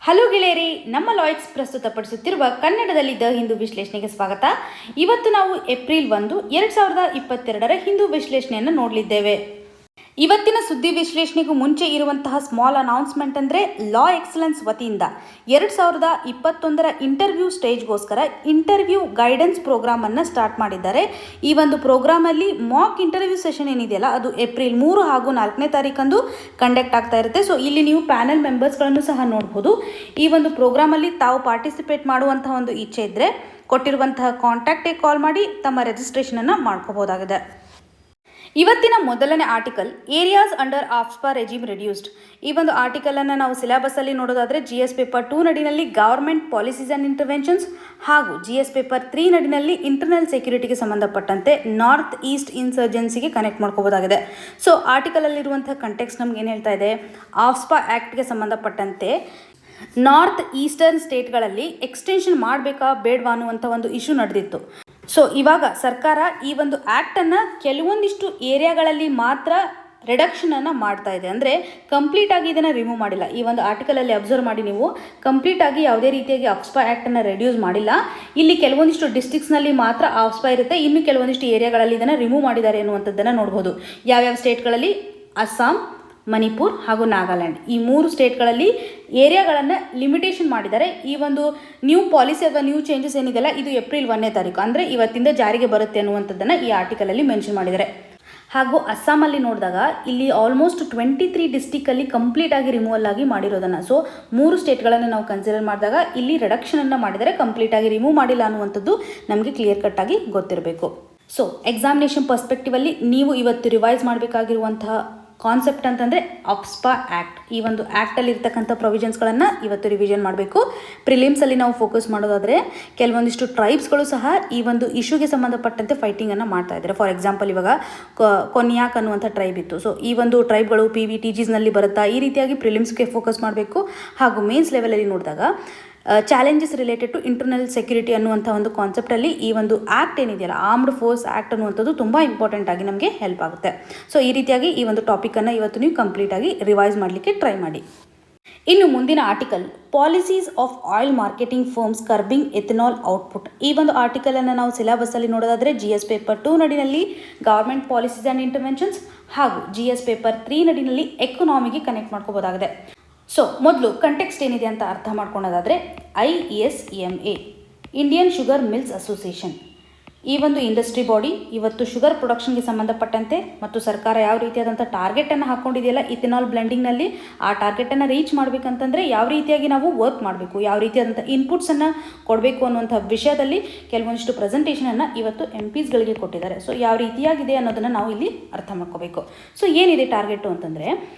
Hello ಗೆಳೆಯರಿ, ನಮ್ಮ Lloyd's ಪ್ರಸ್ತುತಪಡಿಸುತ್ತಿರುವ ಕನ್ನಡದಲ್ಲಿ the Hindu ವಿಶ್ಲೇಷಣೆಗೆ ಸ್ವಾಗತ. ಇವತ್ತು ನಾವು ಏಪ್ರಿಲ್ 1, 2022 ಹಿಂದೂ ವಿಶ್ಲೇಷಣೆಯನ್ನು ನೋಡಲಿದ್ದೇವೆ. ಇವತ್ತಿನ ಸುದ್ದಿ ವಿಶ್ಲೇಷಣೆಗೂ ಮುಂಚೆ ಇರುವಂತಹ ಸ್ಮಾಲ್ ಅನೌನ್ಸ್ಮೆಂಟ್ ಅಂದರೆ ಲಾ ಎಕ್ಸಲೆನ್ಸ್ ವತಿಯಿಂದ 2021 ಇಂಟರ್ವ್ಯೂ ಸ್ಟೇಜ್ಗೋಸ್ಕರ ಇಂಟರ್ವ್ಯೂ ಗೈಡೆನ್ಸ್ ಪ್ರೋಗ್ರಾಮನ್ನು ಸ್ಟಾರ್ಟ್ ಮಾಡಿದ್ದಾರೆ. ಈ ಒಂದು ಪ್ರೋಗ್ರಾಮಲ್ಲಿ ಮಾಕ್ ಇಂಟರ್ವ್ಯೂ ಸೆಷನ್ ಏನಿದೆಯಲ್ಲ ಅದು ಏಪ್ರಿಲ್ 3 ಹಾಗೂ 4ನೇ ತಾರೀಕಂದು ಕಂಡಕ್ಟ್ ಆಗ್ತಾ ಇರುತ್ತೆ. ಸೊ ಇಲ್ಲಿ ನೀವು ಪ್ಯಾನಲ್ ಮೆಂಬರ್ಸ್ಗಳನ್ನು ಸಹ ನೋಡ್ಬೋದು. ಈ ಒಂದು ಪ್ರೋಗ್ರಾಮಲ್ಲಿ ತಾವು ಪಾರ್ಟಿಸಿಪೇಟ್ ಮಾಡುವಂತಹ ಒಂದು ಇಚ್ಛೆ ಇದ್ದರೆ ಕೊಟ್ಟಿರುವಂತಹ ಕಾಂಟ್ಯಾಕ್ಟಿಗೆ ಕಾಲ್ ಮಾಡಿ ತಮ್ಮ ರಿಜಿಸ್ಟ್ರೇಷನನ್ನು ಮಾಡ್ಕೋಬೋದಾಗಿದೆ. ಇವತ್ತಿನ ಮೊದಲನೇ article areas under AFSPA regime reduced. ಈ ಒಂದು ಆರ್ಟಿಕಲನ್ನು ನಾವು ಸಿಲೆಬಸ್ಸಲ್ಲಿ ನೋಡೋದಾದರೆ GS ಪೇಪರ್ 2 ನಡಿನಲ್ಲಿ ಗವರ್ಮೆಂಟ್ ಪಾಲಿಸೀಸ್ ಆ್ಯಂಡ್ ಇಂಟರ್ವೆನ್ಷನ್ಸ್ ಹಾಗೂ GS ಪೇಪರ್ 3 ನಡಿನಲ್ಲಿ ಇಂಟರ್ನಲ್ ಸೆಕ್ಯೂರಿಟಿಗೆ ಸಂಬಂಧಪಟ್ಟಂತೆ ನಾರ್ತ್ ಈಸ್ಟ್ ಇನ್ಸರ್ಜೆನ್ಸಿಗೆ ಕನೆಕ್ಟ್ ಮಾಡ್ಕೋಬೋದಾಗಿದೆ. ಸೊ ಆರ್ಟಿಕಲಲ್ಲಿರುವಂಥ ಕಂಟೆಕ್ಸ್ಟ್ ನಮ್ಗೆ ಏನು ಹೇಳ್ತಾ ಇದೆ, ಆಫ್ಸ್ಪಾ ಆ್ಯಕ್ಟ್ಗೆ ಸಂಬಂಧಪಟ್ಟಂತೆ ನಾರ್ತ್ ಈಸ್ಟರ್ನ್ ಸ್ಟೇಟ್ಗಳಲ್ಲಿ ಎಕ್ಸ್ಟೆನ್ಷನ್ ಮಾಡಬೇಕಾ ಬೇಡವಾ ಅನ್ನುವಂಥ ಒಂದು ಇಶ್ಯೂ ನಡೆದಿತ್ತು. ಸೊ ಇವಾಗ ಸರ್ಕಾರ ಈ ಒಂದು ಆ್ಯಕ್ಟನ್ನು ಕೆಲವೊಂದಿಷ್ಟು ಏರಿಯಾಗಳಲ್ಲಿ ಮಾತ್ರ ರಿಡಕ್ಷನನ್ನು ಮಾಡ್ತಾ ಇದೆ. ಅಂದರೆ ಕಂಪ್ಲೀಟಾಗಿ ಇದನ್ನು ರಿಮೂವ್ ಮಾಡಿಲ್ಲ. ಈ ಒಂದು ಆರ್ಟಿಕಲಲ್ಲಿ ಅಬ್ಸರ್ವ್ ಮಾಡಿ, ನೀವು ಕಂಪ್ಲೀಟಾಗಿ ಯಾವುದೇ ರೀತಿಯಾಗಿ ಆಫ್ಸ್ಪಾ ಆ್ಯಕ್ಟನ್ನು ರೆಡ್ಯೂಸ್ ಮಾಡಿಲ್ಲ. ಇಲ್ಲಿ ಕೆಲವೊಂದಿಷ್ಟು ಡಿಸ್ಟ್ರಿಕ್ಸ್ನಲ್ಲಿ ಮಾತ್ರ ಆಫ್ಸ್ಪಾ ಇರುತ್ತೆ, ಇನ್ನು ಕೆಲವೊಂದಿಷ್ಟು ಏರಿಯಾಗಳಲ್ಲಿ ಇದನ್ನು ರಿಮೂವ್ ಮಾಡಿದ್ದಾರೆ ಅನ್ನುವಂಥದ್ದನ್ನು ನೋಡ್ಬೋದು. ಯಾವ್ಯಾವ ಸ್ಟೇಟ್ಗಳಲ್ಲಿ, ಅಸ್ಸಾಂ, ಮಣಿಪುರ್ ಹಾಗೂ ನಾಗಾಲ್ಯಾಂಡ್, ಈ 3 ಸ್ಟೇಟ್ಗಳಲ್ಲಿ ಏರಿಯಾಗಳನ್ನು ಲಿಮಿಟೇಷನ್ ಮಾಡಿದ್ದಾರೆ. ಈ ಒಂದು ನ್ಯೂ ಪಾಲಿಸಿ ಅಥವಾ ನ್ಯೂ ಚೇಂಜಸ್ ಏನಿದೆಯಲ್ಲ ಇದು ಏಪ್ರಿಲ್ 1ನೇ ತಾರೀಕು ಅಂದರೆ ಇವತ್ತಿಂದ ಜಾರಿಗೆ ಬರುತ್ತೆ ಅನ್ನುವಂಥದ್ದನ್ನು ಈ ಆರ್ಟಿಕಲಲ್ಲಿ ಮೆನ್ಷನ್ ಮಾಡಿದ್ದಾರೆ. ಹಾಗೂ ಅಸ್ಸಾಮಲ್ಲಿ ನೋಡಿದಾಗ ಇಲ್ಲಿ ಆಲ್ಮೋಸ್ಟ್ 23 ಡಿಸ್ಟಿಕಲ್ಲಿ ಕಂಪ್ಲೀಟಾಗಿ ರಿಮೂವಲ್ ಆಗಿ ಮಾಡಿರೋದನ್ನು, ಸೊ 3 ಸ್ಟೇಟ್ಗಳನ್ನು ನಾವು ಕನ್ಸಿಡರ್ ಮಾಡಿದಾಗ ಇಲ್ಲಿ ರಿಡಕ್ಷನನ್ನು ಮಾಡಿದರೆ, ಕಂಪ್ಲೀಟಾಗಿ ರಿಮೂವ್ ಮಾಡಿಲ್ಲ ಅನ್ನುವಂಥದ್ದು ನಮಗೆ ಕ್ಲಿಯರ್ ಕಟ್ಟಾಗಿ ಗೊತ್ತಿರಬೇಕು. ಸೊ ಎಕ್ಸಾಮಿನೇಷನ್ ಪರ್ಸ್ಪೆಕ್ಟಿವಲ್ಲಿ ನೀವು ಇವತ್ತು ರಿವೈಸ್ ಮಾಡಬೇಕಾಗಿರುವಂತಹ ಕಾನ್ಸೆಪ್ಟ್ ಅಂತಂದರೆ ಆಫ್ಸ್ಪಾ ಆ್ಯಕ್ಟ್. ಈ ಒಂದು ಆ್ಯಕ್ಟಲ್ಲಿ ಇರ್ತಕ್ಕಂಥ ಪ್ರೊವಿಷನ್ಸ್ಗಳನ್ನು ಇವತ್ತು ರಿವಿಷನ್ ಮಾಡಬೇಕು. ಪ್ರಿಲಿಮ್ಸಲ್ಲಿ ನಾವು ಫೋಕಸ್ ಮಾಡೋದಾದರೆ ಕೆಲವೊಂದಿಷ್ಟು ಟ್ರೈಬ್ಸ್ಗಳು ಸಹ ಈ ಒಂದು ಇಶ್ಯೂಗೆ ಸಂಬಂಧಪಟ್ಟಂತೆ ಫೈಟಿಂಗನ್ನು ಮಾಡ್ತಾ ಇದ್ದಾರೆ. ಫಾರ್ ಎಕ್ಸಾಂಪಲ್ ಇವಾಗ ಕೊನ್ಯಾಕ್ ಅನ್ನುವಂಥ ಟ್ರೈಬ್ ಇತ್ತು. ಸೊ ಈ ಒಂದು ಟ್ರೈಬ್ಗಳು PVTGಸ್ನಲ್ಲಿ ಬರುತ್ತಾ, ಈ ರೀತಿಯಾಗಿ ಪ್ರಿಲಿಮ್ಸ್ಗೆ ಫೋಕಸ್ ಮಾಡಬೇಕು. ಹಾಗೂ ಮೇನ್ಸ್ ಲೆವೆಲಲ್ಲಿ ನೋಡಿದಾಗ challenges related to internal security ಅನ್ನುವಂಥ ಒಂದು ಕಾನ್ಸೆಪ್ಟಲ್ಲಿ ಈ ಒಂದು ಆ್ಯಕ್ಟ್ ಏನಿದೆಯಲ್ಲ, ಆರ್ಮ್ಡ್ ಫೋರ್ಸ್ ಆ್ಯಕ್ಟ್ ಅನ್ನುವಂಥದ್ದು ತುಂಬ ಇಂಪಾರ್ಟೆಂಟ್ ಆಗಿ ನಮಗೆ ಹೆಲ್ಪ್ ಆಗುತ್ತೆ. ಸೊ ಈ ರೀತಿಯಾಗಿ ಈ ಒಂದು ಟಾಪಿಕನ್ನು ಇವತ್ತು ನೀವು ಕಂಪ್ಲೀಟಾಗಿ ರಿವೈಸ್ ಮಾಡಲಿಕ್ಕೆ ಟ್ರೈ ಮಾಡಿ. ಇನ್ನು ಮುಂದಿನ article policies of oil marketing firms curbing ethanol output. ಈ ಒಂದು ಆರ್ಟಿಕಲನ್ನು ನಾವು ಸಿಲೆಬಸ್ಸಲ್ಲಿ ನೋಡೋದಾದರೆ GS ಪೇಪರ್ 2 ನಡಿನಲ್ಲಿ ಗವರ್ಮೆಂಟ್ ಪಾಲಿಸೀಸ್ ಆ್ಯಂಡ್ ಇಂಟರ್ವೆನ್ಷನ್ಸ್ ಹಾಗೂ GS ಪೇಪರ್ 3 ನಡಿನಲ್ಲಿ ಎಕನಾಮಿಗೆ ಕನೆಕ್ಟ್ ಮಾಡ್ಕೋಬೋದಾಗಿದೆ. ಸೊ ಮೊದಲು ಕಂಟೆಕ್ಸ್ಟ್ ಏನಿದೆ ಅಂತ ಅರ್ಥ ಮಾಡ್ಕೊಳ್ಳೋದಾದರೆ ISMA Indian sugar mills association, ಈ ಒಂದು ಇಂಡಸ್ಟ್ರಿ ಬಾಡಿ ಇವತ್ತು ಶುಗರ್ ಪ್ರೊಡಕ್ಷನ್ಗೆ ಸಂಬಂಧಪಟ್ಟಂತೆ ಮತ್ತು ಸರ್ಕಾರ ಯಾವ ರೀತಿಯಾದಂಥ ಟಾರ್ಗೆಟನ್ನು ಹಾಕ್ಕೊಂಡಿದೆಯಲ್ಲ ಇಥೆನಾಲ್ ಬ್ಲೆಂಡಿಂಗ್ನಲ್ಲಿ, ಆ ಟಾರ್ಗೆಟನ್ನು ರೀಚ್ ಮಾಡಬೇಕಂತಂದರೆ ಯಾವ ರೀತಿಯಾಗಿ ನಾವು ವರ್ಕ್ ಮಾಡಬೇಕು, ಯಾವ ರೀತಿಯಾದಂಥ ಇನ್ಪುಟ್ಸನ್ನು ಕೊಡಬೇಕು ಅನ್ನುವಂಥ ವಿಷಯದಲ್ಲಿ ಕೆಲವೊಂದಿಷ್ಟು ಪ್ರೆಸೆಂಟೇಷನನ್ನು ಇವತ್ತು MPsಗಳಿಗೆ ಕೊಟ್ಟಿದ್ದಾರೆ. ಸೊ ಯಾವ ರೀತಿಯಾಗಿದೆ ಅನ್ನೋದನ್ನು ನಾವು ಇಲ್ಲಿ ಅರ್ಥ ಮಾಡ್ಕೋಬೇಕು. ಸೊ ಏನಿದೆ ಟಾರ್ಗೆಟು ಅಂತಂದರೆ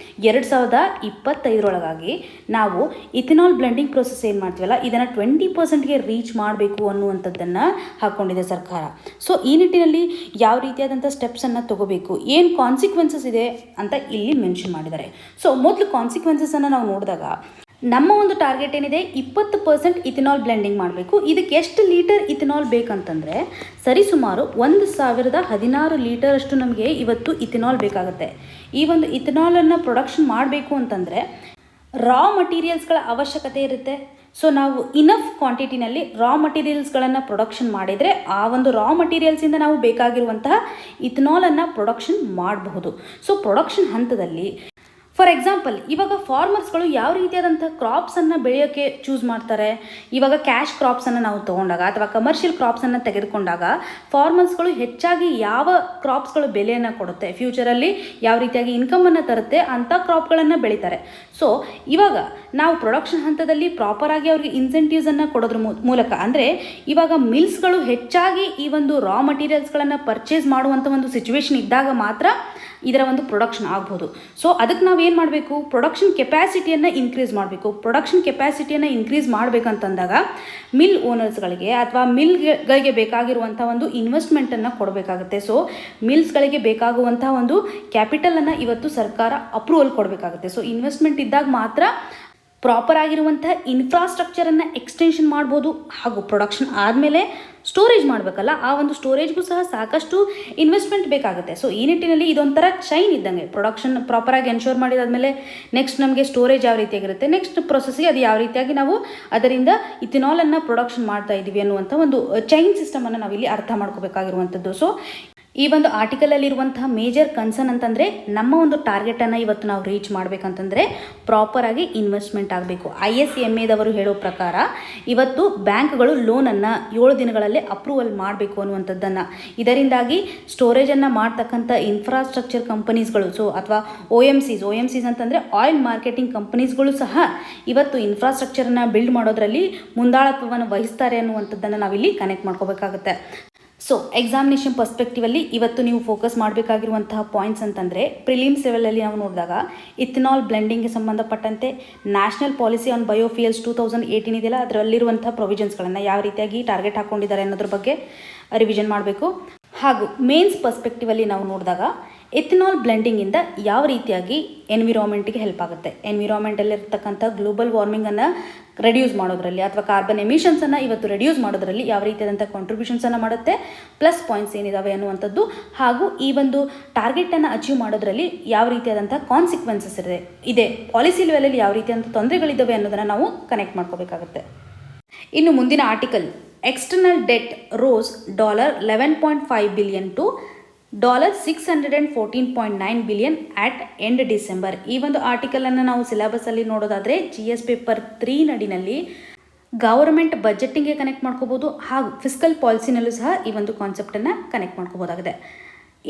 2025 ನಾವು ಇಥೆನಾಲ್ ಬ್ಲೆಂಡಿಂಗ್ ಪ್ರೊಸೆಸ್ ಏನು ಮಾಡ್ತೀವಲ್ಲ ಇದನ್ನು 20%ಗೆ ರೀಚ್ ಮಾಡಬೇಕು ಅನ್ನುವಂಥದ್ದನ್ನು ಹಾಕ್ಕೊಂಡಿದೆ ಸರ್ಕಾರ. ಸೊ ಈ ನಿಟ್ಟಿನಲ್ಲಿ ಯಾವ ರೀತಿಯಾದಂಥ ಸ್ಟೆಪ್ಸನ್ನು ತಗೋಬೇಕು, ಏನು ಕಾನ್ಸಿಕ್ವೆನ್ಸಸ್ ಇದೆ ಅಂತ ಇಲ್ಲಿ ಮೆನ್ಷನ್ ಮಾಡಿದ್ದಾರೆ. ಸೊ ಮೊದಲು ಕಾನ್ಸಿಕ್ವೆನ್ಸಸನ್ನು ನಾವು ನೋಡಿದಾಗ ನಮ್ಮ ಒಂದು ಟಾರ್ಗೆಟ್ ಏನಿದೆ 20% ಇಥೆನಾಲ್ ಬ್ಲೆಂಡಿಂಗ್ ಮಾಡಬೇಕು. ಇದಕ್ಕೆ ಎಷ್ಟು ಲೀಟರ್ ಇಥೆನಾಲ್ ಬೇಕಂತಂದರೆ ಸರಿಸುಮಾರು 1016 ಲೀಟರ್ ಅಷ್ಟು ನಮಗೆ ಇವತ್ತು ಇಥೆನಾಲ್ ಬೇಕಾಗುತ್ತೆ. ಈ ಒಂದು ಇಥೆನಾಲನ್ನು ಪ್ರೊಡಕ್ಷನ್ ಮಾಡಬೇಕು ಅಂತಂದರೆ ರಾ ಮಟೀರಿಯಲ್ಸ್ಗಳ ಅವಶ್ಯಕತೆ ಇರುತ್ತೆ. ಸೊ ನಾವು ಇನಫ್ ಕ್ವಾಂಟಿಟಿನಲ್ಲಿ ರಾ ಮಟೀರಿಯಲ್ಸ್ಗಳನ್ನು ಪ್ರೊಡಕ್ಷನ್ ಮಾಡಿದರೆ ಆ ಒಂದು ರಾ ಮಟೀರಿಯಲ್ಸಿಂದ ನಾವು ಬೇಕಾಗಿರುವಂತಹ ಇಥನಾಲನ್ನು ಪ್ರೊಡಕ್ಷನ್ ಮಾಡಬಹುದು. ಸೊ ಪ್ರೊಡಕ್ಷನ್ ಹಂತದಲ್ಲಿ ಫಾರ್ ಎಕ್ಸಾಂಪಲ್ ಇವಾಗ ಫಾರ್ಮರ್ಸ್ಗಳು ಯಾವ ರೀತಿಯಾದಂಥ ಕ್ರಾಪ್ಸನ್ನು ಬೆಳೆಯೋಕ್ಕೆ ಚೂಸ್ ಮಾಡ್ತಾರೆ. ಇವಾಗ ಕ್ಯಾಶ್ ಕ್ರಾಪ್ಸನ್ನು ನಾವು ತೊಗೊಂಡಾಗ ಅಥವಾ ಕಮರ್ಷಿಯಲ್ ಕ್ರಾಪ್ಸನ್ನು ತೆಗೆದುಕೊಂಡಾಗ ಫಾರ್ಮರ್ಸ್ಗಳು ಹೆಚ್ಚಾಗಿ ಯಾವ ಕ್ರಾಪ್ಸ್ಗಳು ಬೆಲೆಯನ್ನು ಕೊಡುತ್ತೆ, ಫ್ಯೂಚರಲ್ಲಿ ಯಾವ ರೀತಿಯಾಗಿ ಇನ್ಕಮನ್ನು ತರುತ್ತೆ ಅಂಥ ಕ್ರಾಪ್ಗಳನ್ನು ಬೆಳೀತಾರೆ. ಸೊ ಇವಾಗ ನಾವು ಪ್ರೊಡಕ್ಷನ್ ಹಂತದಲ್ಲಿ ಪ್ರಾಪರಾಗಿ ಅವ್ರಿಗೆ ಇನ್ಸೆಂಟಿವ್ಸನ್ನು ಕೊಡೋದ್ರ ಮೂಲಕ, ಅಂದರೆ ಇವಾಗ ಮಿಲ್ಸ್ಗಳು ಹೆಚ್ಚಾಗಿ ಈ ಒಂದು ರಾ ಮಟೀರಿಯಲ್ಸ್ಗಳನ್ನು ಪರ್ಚೇಸ್ ಮಾಡುವಂಥ ಒಂದು ಸಿಚುವೇಶನ್ ಇದ್ದಾಗ ಮಾತ್ರ ಇದರ ಒಂದು ಪ್ರೊಡಕ್ಷನ್ ಆಗ್ಬೋದು. ಸೊ ಅದಕ್ಕೆ ನಾವು ಏನು ಮಾಡಬೇಕು, ಪ್ರೊಡಕ್ಷನ್ ಕೆಪ್ಯಾಸಿಟಿಯನ್ನು ಇನ್ಕ್ರೀಸ್ ಮಾಡಬೇಕು. ಪ್ರೊಡಕ್ಷನ್ ಕೆಪ್ಯಾಸಿಟಿಯನ್ನು ಇನ್ಕ್ರೀಸ್ ಮಾಡಬೇಕಂತಂದಾಗ ಮಿಲ್ ಓನರ್ಸ್ಗಳಿಗೆ ಅಥವಾ ಮಿಲ್ಗಳಿಗೆ ಬೇಕಾಗಿರುವಂಥ ಒಂದು ಇನ್ವೆಸ್ಟ್ಮೆಂಟನ್ನು ಕೊಡಬೇಕಾಗುತ್ತೆ. ಸೊ ಮಿಲ್ಸ್ಗಳಿಗೆ ಬೇಕಾಗುವಂಥ ಒಂದು ಕ್ಯಾಪಿಟಲನ್ನು ಇವತ್ತು ಸರ್ಕಾರ ಅಪ್ರೂವಲ್ ಕೊಡಬೇಕಾಗುತ್ತೆ. ಸೊ ಇನ್ವೆಸ್ಟ್ಮೆಂಟ್ ಇದ್ದಾಗ ಮಾತ್ರ ಪ್ರಾಪರ್ ಆಗಿರುವಂತಹ ಇನ್ಫ್ರಾಸ್ಟ್ರಕ್ಚರನ್ನು ಎಕ್ಸ್ಟೆನ್ಷನ್ ಮಾಡ್ಬೋದು. ಹಾಗೂ ಪ್ರೊಡಕ್ಷನ್ ಆದಮೇಲೆ ಸ್ಟೋರೇಜ್ ಮಾಡಬೇಕಲ್ಲ, ಆ ಒಂದು ಸ್ಟೋರೇಜ್ಗೂ ಸಹ ಸಾಕಷ್ಟು ಇನ್ವೆಸ್ಟ್ಮೆಂಟ್ ಬೇಕಾಗುತ್ತೆ. ಸೊ ಈ ನಿಟ್ಟಿನಲ್ಲಿ ಇದೊಂಥರ ಚೈನ್ ಇದ್ದಂಗೆ, ಪ್ರೊಡಕ್ಷನ್ ಪ್ರಾಪರಾಗಿ ಎನ್ಶೋರ್ ಮಾಡಿದಾದ್ಮೇಲೆ ನೆಕ್ಸ್ಟ್ ನಮಗೆ ಸ್ಟೋರೇಜ್ ಯಾವ ರೀತಿಯಾಗಿರುತ್ತೆ, ನೆಕ್ಸ್ಟ್ ಪ್ರೊಸೆಸ್ಗೆ ಅದು ಯಾವ ರೀತಿಯಾಗಿ ನಾವು ಅದರಿಂದ ಇಥಿನಾಲನ್ನು ಪ್ರೊಡಕ್ಷನ್ ಮಾಡ್ತಾ ಇದ್ದೀವಿ ಅನ್ನುವಂಥ ಒಂದು ಚೈನ್ ಸಿಸ್ಟಮನ್ನು ನಾವಿಲ್ಲಿ ಅರ್ಥ ಮಾಡ್ಕೋಬೇಕಾಗಿರುವಂಥದ್ದು. ಸೊ ಈ ಒಂದು ಆರ್ಟಿಕಲಲ್ಲಿರುವಂತಹ ಮೇಜರ್ ಕನ್ಸರ್ನ್ ಅಂತಂದರೆ, ನಮ್ಮ ಒಂದು ಟಾರ್ಗೆಟನ್ನು ಇವತ್ತು ನಾವು ರೀಚ್ ಮಾಡಬೇಕಂತಂದರೆ ಪ್ರಾಪರಾಗಿ ಇನ್ವೆಸ್ಟ್ಮೆಂಟ್ ಆಗಬೇಕು. ISMAದವರು ಹೇಳೋ ಪ್ರಕಾರ ಇವತ್ತು ಬ್ಯಾಂಕ್ಗಳು ಲೋನನ್ನು 7 ದಿನಗಳಲ್ಲೇ ಅಪ್ರೂವಲ್ ಮಾಡಬೇಕು ಅನ್ನುವಂಥದ್ದನ್ನು, ಇದರಿಂದಾಗಿ ಸ್ಟೋರೇಜನ್ನು ಮಾಡ್ತಕ್ಕಂಥ ಇನ್ಫ್ರಾಸ್ಟ್ರಕ್ಚರ್ ಕಂಪನೀಸ್ಗಳು, ಸೊ ಅಥವಾ OMCs ಅಂತಂದರೆ ಆಯಿಲ್ ಮಾರ್ಕೆಟಿಂಗ್ ಕಂಪನೀಸ್ಗಳು ಸಹ ಇವತ್ತು ಇನ್ಫ್ರಾಸ್ಟ್ರಕ್ಚರನ್ನು ಬಿಲ್ಡ್ ಮಾಡೋದರಲ್ಲಿ ಮುಂದಾಳತ್ವವನ್ನು ವಹಿಸ್ತಾರೆ ಅನ್ನುವಂಥದ್ದನ್ನು ನಾವಿಲ್ಲಿ ಕನೆಕ್ಟ್ ಮಾಡ್ಕೋಬೇಕಾಗುತ್ತೆ. ಸೊ ಎಕ್ಸಾಮಿನೇಷನ್ ಪರ್ಸ್ಪೆಕ್ಟಿವಲ್ಲಿ ಇವತ್ತು ನೀವು ಫೋಕಸ್ ಮಾಡಬೇಕಾಗಿರುವಂತಹ ಪಾಯಿಂಟ್ಸ್ ಅಂತಂದರೆ, ಪ್ರಿಲಿಮ್ಸ್ ಲೆವೆಲಲ್ಲಿ ನಾವು ನೋಡಿದಾಗ ಇಥನಾಲ್ ಬ್ಲೆಂಡಿಂಗ್ಗೆ ಸಂಬಂಧಪಟ್ಟಂತೆ ನ್ಯಾಷನಲ್ ಪಾಲಿಸಿ ಆನ್ ಬಯೋಫ್ಯೂಯಲ್ಸ್ 2018 ಇದೆಯಲ್ಲ, ಅದರಲ್ಲಿರುವಂಥ ಪ್ರೊವಿಷನ್ಸ್ಗಳನ್ನು ಯಾವ ರೀತಿಯಾಗಿ ಟಾರ್ಗೆಟ್ ಹಾಕ್ಕೊಂಡಿದ್ದಾರೆ ಅನ್ನೋದ್ರ ಬಗ್ಗೆ ರಿವಿಷನ್ ಮಾಡಬೇಕು. ಹಾಗೂ ಮೇನ್ಸ್ ಪರ್ಸ್ಪೆಕ್ಟಿವಲ್ಲಿ ನಾವು ನೋಡಿದಾಗ ಎಥನಾಲ್ ಬ್ಲೆಂಡಿಂಗಿಂದ ಯಾವ ರೀತಿಯಾಗಿ ಎನ್ವಿರಾನ್ಮೆಂಟಿಗೆ ಹೆಲ್ಪ್ ಆಗುತ್ತೆ, ಎನ್ವಿರಾನ್ಮೆಂಟಲ್ಲಿರ್ತಕ್ಕಂಥ ಗ್ಲೋಬಲ್ ವಾರ್ಮಿಂಗನ್ನು ರೆಡ್ಯೂಸ್ ಮಾಡೋದರಲ್ಲಿ ಅಥವಾ ಕಾರ್ಬನ್ ಎಮಿಷನ್ಸನ್ನು ಇವತ್ತು ರೆಡ್ಯೂಸ್ ಮಾಡೋದರಲ್ಲಿ ಯಾವ ರೀತಿಯಾದಂಥ ಕಾಂಟ್ರಿಬ್ಯೂಷನ್ಸನ್ನು ಮಾಡುತ್ತೆ, ಪ್ಲಸ್ ಪಾಯಿಂಟ್ಸ್ ಏನಿದಾವೆ ಅನ್ನುವಂಥದ್ದು, ಹಾಗೂ ಈ ಒಂದು ಟಾರ್ಗೆಟನ್ನು ಅಚೀವ್ ಮಾಡೋದರಲ್ಲಿ ಯಾವ ರೀತಿಯಾದಂಥ ಕಾನ್ಸಿಕ್ವೆನ್ಸಸ್ ಇದೆ, ಪಾಲಿಸಿ ಲೆವೆಲಲ್ಲಿ ಯಾವ ರೀತಿಯಾದಂಥ ತೊಂದರೆಗಳಿದ್ದಾವೆ ಅನ್ನೋದನ್ನು ನಾವು ಕನೆಕ್ಟ್ ಮಾಡ್ಕೋಬೇಕಾಗುತ್ತೆ. ಇನ್ನು ಮುಂದಿನ article, external debt rose $11.5 billion to $614.9 billion at end December. ಈ ಒಂದು ಆರ್ಟಿಕಲನ್ನು ನಾವು ಸಿಲೆಬಸಲ್ಲಿ ನೋಡೋದಾದರೆ GS ಪೇಪರ್ 3 ನಡಿನಲ್ಲಿ ಗವರ್ಮೆಂಟ್ ಬಜೆಟ್ಟಿಂಗ್ಗೆ ಕನೆಕ್ಟ್ ಮಾಡ್ಕೋಬೋದು, ಹಾಗೂ ಫಿಸ್ಕಲ್ ಪಾಲಿಸಿನಲ್ಲೂ ಸಹ ಈ ಒಂದು ಕಾನ್ಸೆಪ್ಟನ್ನು ಕನೆಕ್ಟ್ ಮಾಡ್ಕೋಬೋದಾಗಿದೆ.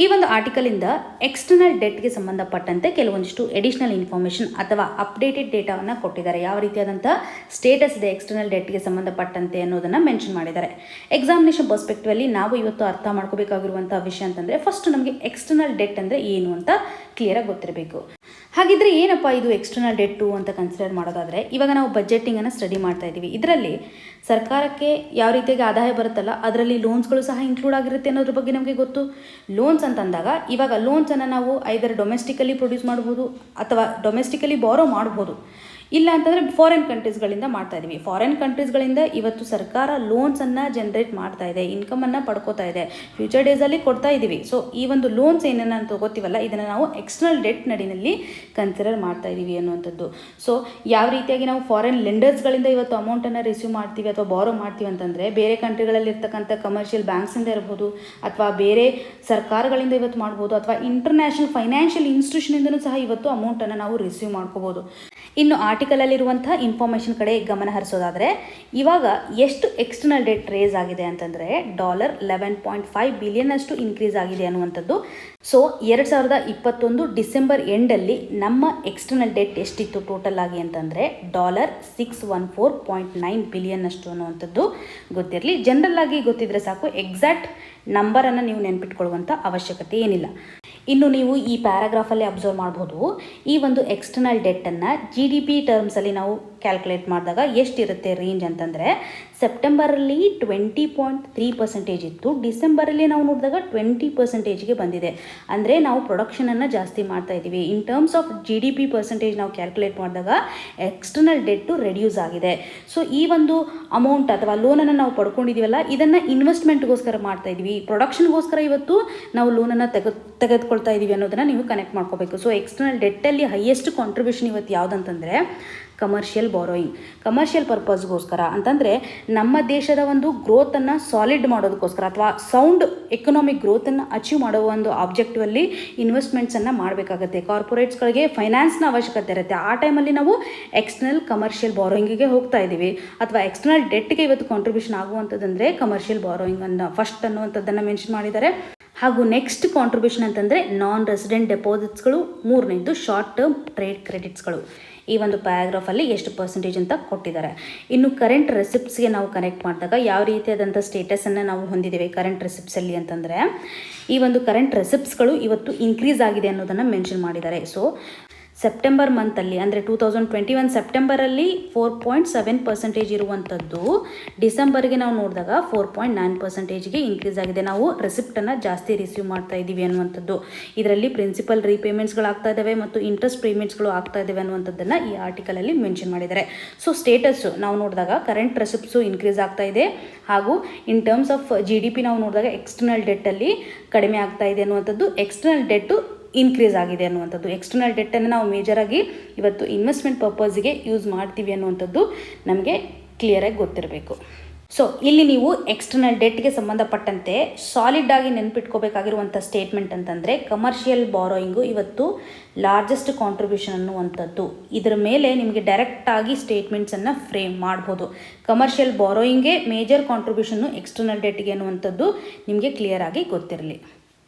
ಈ ಒಂದು ಆರ್ಟಿಕಲಿಂದ ಎಕ್ಸ್ಟರ್ನಲ್ ಡೆಟ್ಗೆ ಸಂಬಂಧಪಟ್ಟಂತೆ ಕೆಲವೊಂದಿಷ್ಟು ಎಡಿಷನಲ್ ಇನ್ಫಾರ್ಮೇಷನ್ ಅಥವಾ ಅಪ್ಡೇಟೆಡ್ ಡೇಟಾವನ್ನು ಕೊಟ್ಟಿದ್ದಾರೆ. ಯಾವ ರೀತಿಯಾದಂಥ ಸ್ಟೇಟಸ್ ಇದೆ ಎಕ್ಸ್ಟರ್ನಲ್ ಡೆಟ್ಗೆ ಸಂಬಂಧಪಟ್ಟಂತೆ ಅನ್ನೋದನ್ನು ಮೆನ್ಷನ್ ಮಾಡಿದ್ದಾರೆ. ಎಕ್ಸಾಮಿನೇಷನ್ ಪರ್ಸ್ಪೆಕ್ಟಿವಲ್ಲಿ ನಾವು ಇವತ್ತು ಅರ್ಥ ಮಾಡ್ಕೋಬೇಕಾಗಿರುವಂಥ ವಿಷಯ ಅಂತಂದರೆ, ಫಸ್ಟ್ ನಮಗೆ ಎಕ್ಸ್ಟರ್ನಲ್ ಡೆಟ್ ಅಂದರೆ ಏನು ಅಂತ ಕ್ಲಿಯರಾಗಿ ಗೊತ್ತಿರಬೇಕು. ಹಾಗಿದ್ರೆ ಏನಪ್ಪ ಇದು ಎಕ್ಸ್ಟರ್ನಲ್ ಡೆಟ್ಟು ಅಂತ ಕನ್ಸಿಡರ್ ಮಾಡೋದಾದರೆ, ಇವಾಗ ನಾವು ಬಜೆಟಿಂಗನ್ನು ಸ್ಟಡಿ ಮಾಡ್ತಾ ಇದ್ದೀವಿ. ಇದರಲ್ಲಿ ಸರ್ಕಾರಕ್ಕೆ ಯಾವ ರೀತಿಯಾಗಿ ಆದಾಯ ಬರುತ್ತಲ್ಲ, ಅದರಲ್ಲಿ ಲೋನ್ಸ್ಗಳು ಸಹ ಇನ್ಕ್ಲೂಡ್ ಆಗಿರುತ್ತೆ ಅನ್ನೋದ್ರ ಬಗ್ಗೆ ನಮಗೆ ಗೊತ್ತು. ಲೋನ್ಸ್ ಅಂತಂದಾಗ ಇವಾಗ ಲೋನ್ಸನ್ನು ನಾವು ಐದರ್ ಡೊಮೆಸ್ಟಿಕಲಿ ಪ್ರೊಡ್ಯೂಸ್ ಮಾಡ್ಬೋದು ಅಥವಾ ಡೊಮೆಸ್ಟಿಕಲಿ ಬಾರೋ ಮಾಡ್ಬೋದು, ಇಲ್ಲ ಅಂತಂದರೆ ಫಾರಿನ್ ಕಂಟ್ರೀಸ್ಗಳಿಂದ ಮಾಡ್ತಾ ಇದ್ದೀವಿ. ಫಾರಿನ್ ಕಂಟ್ರೀಸ್ಗಳಿಂದ ಇವತ್ತು ಸರ್ಕಾರ ಲೋನ್ಸನ್ನು ಜನ್ರೇಟ್ ಮಾಡ್ತಾ ಇದೆ, ಇನ್ಕಮನ್ನು ಪಡ್ಕೋತಾ ಇದೆ, ಫ್ಯೂಚರ್ ಡೇಸಲ್ಲಿ ಕೊಡ್ತಾ ಇದ್ದೀವಿ. ಸೊ ಈ ಒಂದು ಲೋನ್ಸ್ ಏನೇನು ಅಂತ ತಗೋತೀವಲ್ಲ, ಇದನ್ನು ನಾವು ಎಕ್ಸ್ಟರ್ನಲ್ ಡೆಟ್ ನಡಿನಲ್ಲಿ ಕನ್ಸಿಡರ್ ಮಾಡ್ತಾ ಇದ್ದೀವಿ ಅನ್ನುವಂಥದ್ದು. ಸೊ ಯಾವ ರೀತಿಯಾಗಿ ನಾವು ಫಾರಿನ್ ಲೆಂಡರ್ಸ್ಗಳಿಂದ ಇವತ್ತು ಅಮೌಂಟನ್ನು ರಿಸೀವ್ ಮಾಡ್ತೀವಿ ಅಥವಾ ಬಾರೋ ಮಾಡ್ತೀವಿ ಅಂತಂದರೆ, ಬೇರೆ ಕಂಟ್ರಿಗಳಲ್ಲಿ ಇರ್ತಕ್ಕಂಥ ಕಮರ್ಷಿಯಲ್ ಬ್ಯಾಂಕ್ಸಿಂದ ಇರ್ಬೋದು, ಅಥವಾ ಬೇರೆ ಸರ್ಕಾರಗಳಿಂದ ಇವತ್ತು ಮಾಡ್ಬೋದು, ಅಥವಾ ಇಂಟರ್ನ್ಯಾಷನಲ್ ಫೈನಾನ್ಷಿಯಲ್ ಇನ್ಸ್ಟಿಟ್ಯೂಷನಿಂದನೂ ಸಹ ಇವತ್ತು ಅಮೌಂಟನ್ನು ನಾವು ರಿಸೀವ್ ಮಾಡ್ಕೋಬೋದು. ಇನ್ನು ಆರ್ಟಿಕಲಲ್ಲಿರುವಂಥ ಇನ್ಫಾರ್ಮೇಷನ್ ಕಡೆ ಗಮನ ಹರಿಸೋದಾದರೆ, ಇವಾಗ ಎಷ್ಟು ಎಕ್ಸ್ಟರ್ನಲ್ ಡೆಟ್ ರೇಸ್ ಆಗಿದೆ ಅಂತಂದರೆ $11.5 billion ಅಷ್ಟು ಇನ್ಕ್ರೀಸ್ ಆಗಿದೆ ಅನ್ನುವಂಥದ್ದು. ಸೊ 2021 ಡಿಸೆಂಬರ್ ಎಂಡಲ್ಲಿ ನಮ್ಮ ಎಕ್ಸ್ಟರ್ನಲ್ ಡೆಟ್ ಎಷ್ಟಿತ್ತು ಟೋಟಲ್ ಆಗಿ ಅಂತಂದರೆ $614.9 billion ಅಷ್ಟು ಅನ್ನುವಂಥದ್ದು ಗೊತ್ತಿರಲಿ. ಜನರಲ್ ಆಗಿ ಗೊತ್ತಿದ್ರೆ ಸಾಕು, ಎಕ್ಸಾಕ್ಟ್ ನಂಬರನ್ನು ನೀವು ನೆನ್ಪಿಟ್ಕೊಳ್ಳುವಂಥ ಅವಶ್ಯಕತೆ ಏನಿಲ್ಲ. ಇನ್ನು ನೀವು ಈ ಪ್ಯಾರಾಗ್ರಾಫಲ್ಲಿ ಅಬ್ಸರ್ವ್ ಮಾಡ್ಬೋದು, ಈ ಒಂದು ಎಕ್ಸ್ಟರ್ನಲ್ ಡೆಟ್ಟನ್ನು GDP ಟರ್ಮ್ಸಲ್ಲಿ ನಾವು ಕ್ಯಾಲ್ಕುಲೇಟ್ ಮಾಡಿದಾಗ ಎಷ್ಟಿರುತ್ತೆ ರೇಂಜ್ ಅಂತಂದರೆ, ಸೆಪ್ಟೆಂಬರಲ್ಲಿ 20.3% ಇತ್ತು, ಡಿಸೆಂಬರಲ್ಲಿ ನಾವು ನೋಡಿದಾಗ 20%ಗೆ ಬಂದಿದೆ. ಅಂದರೆ ನಾವು ಪ್ರೊಡಕ್ಷನನ್ನು ಜಾಸ್ತಿ ಮಾಡ್ತಾ ಇದ್ದೀವಿ. In terms of GDP percentage ನಾವು ಕ್ಯಾಲ್ಕುಲೇಟ್ ಮಾಡಿದಾಗ ಎಕ್ಸ್ಟರ್ನಲ್ ಡೆಟ್ಟು ರೆಡ್ಯೂಸ್ ಆಗಿದೆ. ಸೊ ಈ ಒಂದು ಅಮೌಂಟ್ ಅಥವಾ ಲೋನನ್ನು ನಾವು ಪಡ್ಕೊಂಡಿದ್ದೀವಲ್ಲ, ಇದನ್ನು ಇನ್ವೆಸ್ಟ್ಮೆಂಟ್ಗೋಸ್ಕರ ಮಾಡ್ತಾ ಇದ್ದೀವಿ, ಪ್ರೊಡಕ್ಷನ್ಗೋಸ್ಕರ ಇವತ್ತು ನಾವು ಲೋನನ್ನು ತೆಗೆದುಕೊಳ್ತಾ ಇದ್ದೀವಿ ಅನ್ನೋದನ್ನು ನೀವು ಕನೆಕ್ಟ್ ಮಾಡ್ಕೋಬೇಕು. ಸೊ ಎಕ್ಸ್ಟರ್ನಲ್ ಡೆಟ್ಟಲ್ಲಿ ಹೈಯೆಸ್ಟ್ ಕಾಂಟ್ರಿಬ್ಯೂಷನ್ ಇವತ್ತು ಯಾವುದಂತಂದರೆ ಕಮರ್ಷಿಯಲ್ ಬಾರೋಯಿಂಗ್. ಕಮರ್ಷಿಯಲ್ ಪರ್ಪಸ್ಗೋಸ್ಕರ ಅಂತಂದರೆ ನಮ್ಮ ದೇಶದ ಒಂದು ಗ್ರೋತನ್ನು ಸಾಲಿಡ್ ಮಾಡೋದಕ್ಕೋಸ್ಕರ ಅಥವಾ ಸೌಂಡ್ ಎಕನಾಮಿಕ್ ಗ್ರೋತನ್ನು ಅಚೀವ್ ಮಾಡೋ ಒಂದು ಆಬ್ಜೆಕ್ಟಿವಲ್ಲಿ ಇನ್ವೆಸ್ಟ್ಮೆಂಟ್ಸನ್ನು ಮಾಡಬೇಕಾಗತ್ತೆ. ಕಾರ್ಪೊರೇಟ್ಸ್ಗಳಿಗೆ ಫೈನಾನ್ಸ್ನ ಅವಶ್ಯಕತೆ ಇರುತ್ತೆ. ಆ ಟೈಮಲ್ಲಿ ನಾವು ಎಕ್ಸ್ಟರ್ನಲ್ ಕಮರ್ಷಿಯಲ್ ಬಾರೋಯಿಂಗಿಗೆ ಹೋಗ್ತಾ ಇದ್ದೀವಿ, ಅಥವಾ ಎಕ್ಸ್ಟರ್ನಲ್ ಡೆಟ್ಗೆ ಇವತ್ತು ಕಾಂಟ್ರಿಬ್ಯೂಷನ್ ಆಗುವಂಥದ್ದಂದರೆ ಕಮರ್ಷಿಯಲ್ ಬಾರೋಯಿಂಗನ್ನು ಫಸ್ಟ್ ಅನ್ನುವಂಥದ್ದನ್ನು ಮೆನ್ಷನ್ ಮಾಡಿದ್ದಾರೆ. ಹಾಗೂ ನೆಕ್ಸ್ಟ್ ಕಾಂಟ್ರಿಬ್ಯೂಷನ್ ಅಂತಂದರೆ ನಾನ್ ರೆಸಿಡೆಂಟ್ ಡೆಪಾಸಿಟ್ಸ್ಗಳು, ಮೂರನೇದು ಶಾರ್ಟ್ ಟರ್ಮ್ ಟ್ರೇಡ್ ಕ್ರೆಡಿಟ್ಸ್ಗಳು. ಈ ಒಂದು ಪ್ಯಾರಾಗ್ರಾಫಲ್ಲಿ ಎಷ್ಟು ಪರ್ಸೆಂಟೇಜ್ ಅಂತ ಕೊಟ್ಟಿದ್ದಾರೆ. ಇನ್ನು ಕರೆಂಟ್ ರೆಸಿಪ್ಟ್ಸ್ಗೆ ನಾವು ಕನೆಕ್ಟ್ ಮಾಡಿದಾಗ ಯಾವ ರೀತಿಯಾದಂಥ ಸ್ಟೇಟಸನ್ನು ನಾವು ಹೊಂದಿದ್ದೇವೆ ಕರೆಂಟ್ ರೆಸಿಪ್ಟ್ಸಲ್ಲಿ ಅಂತಂದರೆ, ಈ ಒಂದು ಕರೆಂಟ್ ರೆಸಿಪ್ಟ್ಸ್ಗಳು ಇವತ್ತು ಇನ್ಕ್ರೀಸ್ ಆಗಿದೆ ಅನ್ನೋದನ್ನು ಮೆನ್ಷನ್ ಮಾಡಿದ್ದಾರೆ. ಸೊ ಸೆಪ್ಟೆಂಬರ್ ಮಂತಲ್ಲಿ ಅಂದರೆ 2021 ಸೆಪ್ಟೆಂಬರಲ್ಲಿ 4.7% ಇರುವಂಥದ್ದು ಡಿಸೆಂಬರ್ಗೆ ನಾವು ನೋಡಿದಾಗ 4.9%ಗೆ ಇನ್ಕ್ರೀಸ್ ಆಗಿದೆ. ನಾವು ರೆಸಿಪ್ಟನ್ನು ಜಾಸ್ತಿ ರಿಸೀವ್ ಮಾಡ್ತಾ ಇದ್ದೀವಿ ಅನ್ನುವಂಥದ್ದು. ಇದರಲ್ಲಿ ಪ್ರಿನ್ಸಿಪಲ್ ರೀಪೇಮೆಂಟ್ಸ್ಗಳಾಗ್ತಾ ಇದ್ದಾವೆ ಮತ್ತು ಇಂಟ್ರೆಸ್ಟ್ ಪೇಮೆಂಟ್ಸ್ಗಳು ಆಗ್ತಾ ಇದ್ದಾವೆ ಅನ್ನುವಂಥದ್ದನ್ನು ಈ ಆರ್ಟಿಕಲಲ್ಲಿ ಮೆನ್ಷನ್ ಮಾಡಿದ್ದಾರೆ. ಸೊ ಸ್ಟೇಟಸ್ಸು ನಾವು ನೋಡಿದಾಗ ಕರೆಂಟ್ ರೆಸಿಪ್ಟ್ಸು ಇನ್ಕ್ರೀಸ್ ಆಗ್ತಾ ಇದೆ, ಹಾಗೂ ಇನ್ ಟರ್ಮ್ಸ್ ಆಫ್ GDP ನಾವು ನೋಡಿದಾಗ ಎಕ್ಸ್ಟರ್ನಲ್ ಡೆಟ್ಟಲ್ಲಿ ಕಡಿಮೆ ಆಗ್ತಾ ಇದೆ ಅನ್ನುವಂಥದ್ದು, ಎಕ್ಸ್ಟರ್ನಲ್ ಡೆಟ್ಟು ಇನ್ಕ್ರೀಸ್ ಆಗಿದೆ ಅನ್ನುವಂಥದ್ದು. ಎಕ್ಸ್ಟರ್ನಲ್ ಡೆಟ್ಟನ್ನು ನಾವು ಮೇಜರಾಗಿ ಇವತ್ತು ಇನ್ವೆಸ್ಟ್ಮೆಂಟ್ ಪರ್ಪಸ್ಗೆ ಯೂಸ್ ಮಾಡ್ತೀವಿ ಅನ್ನುವಂಥದ್ದು ನಮಗೆ ಕ್ಲಿಯರಾಗಿ ಗೊತ್ತಿರಬೇಕು. ಸೊ ಇಲ್ಲಿ ನೀವು ಎಕ್ಸ್ಟರ್ನಲ್ ಡೆಟ್ಗೆ ಸಂಬಂಧಪಟ್ಟಂತೆ ಸಾಲಿಡ್ ಆಗಿ ನೆನಪಿಟ್ಕೋಬೇಕಾಗಿರುವಂಥ ಸ್ಟೇಟ್ಮೆಂಟ್ ಅಂತಂದರೆ ಕಮರ್ಷಿಯಲ್ ಬಾರೋಯಿಂಗು ಇವತ್ತು ಲಾರ್ಜೆಸ್ಟ್ ಕಾಂಟ್ರಿಬ್ಯೂಷನ್ ಅನ್ನುವಂಥದ್ದು. ಇದರ ಮೇಲೆ ನಿಮಗೆ ಡೈರೆಕ್ಟಾಗಿ ಸ್ಟೇಟ್ಮೆಂಟ್ಸನ್ನು ಫ್ರೇಮ್ ಮಾಡ್ಬೋದು. ಕಮರ್ಷಿಯಲ್ ಬಾರೋಯಿಂಗೇ ಮೇಜರ್ ಕಾಂಟ್ರಿಬ್ಯೂಷನ್ನು ಎಕ್ಸ್ಟರ್ನಲ್ ಡೆಟ್ಗೆ ಅನ್ನುವಂಥದ್ದು ನಿಮಗೆ ಕ್ಲಿಯರ್ ಆಗಿ ಗೊತ್ತಿರಲಿ.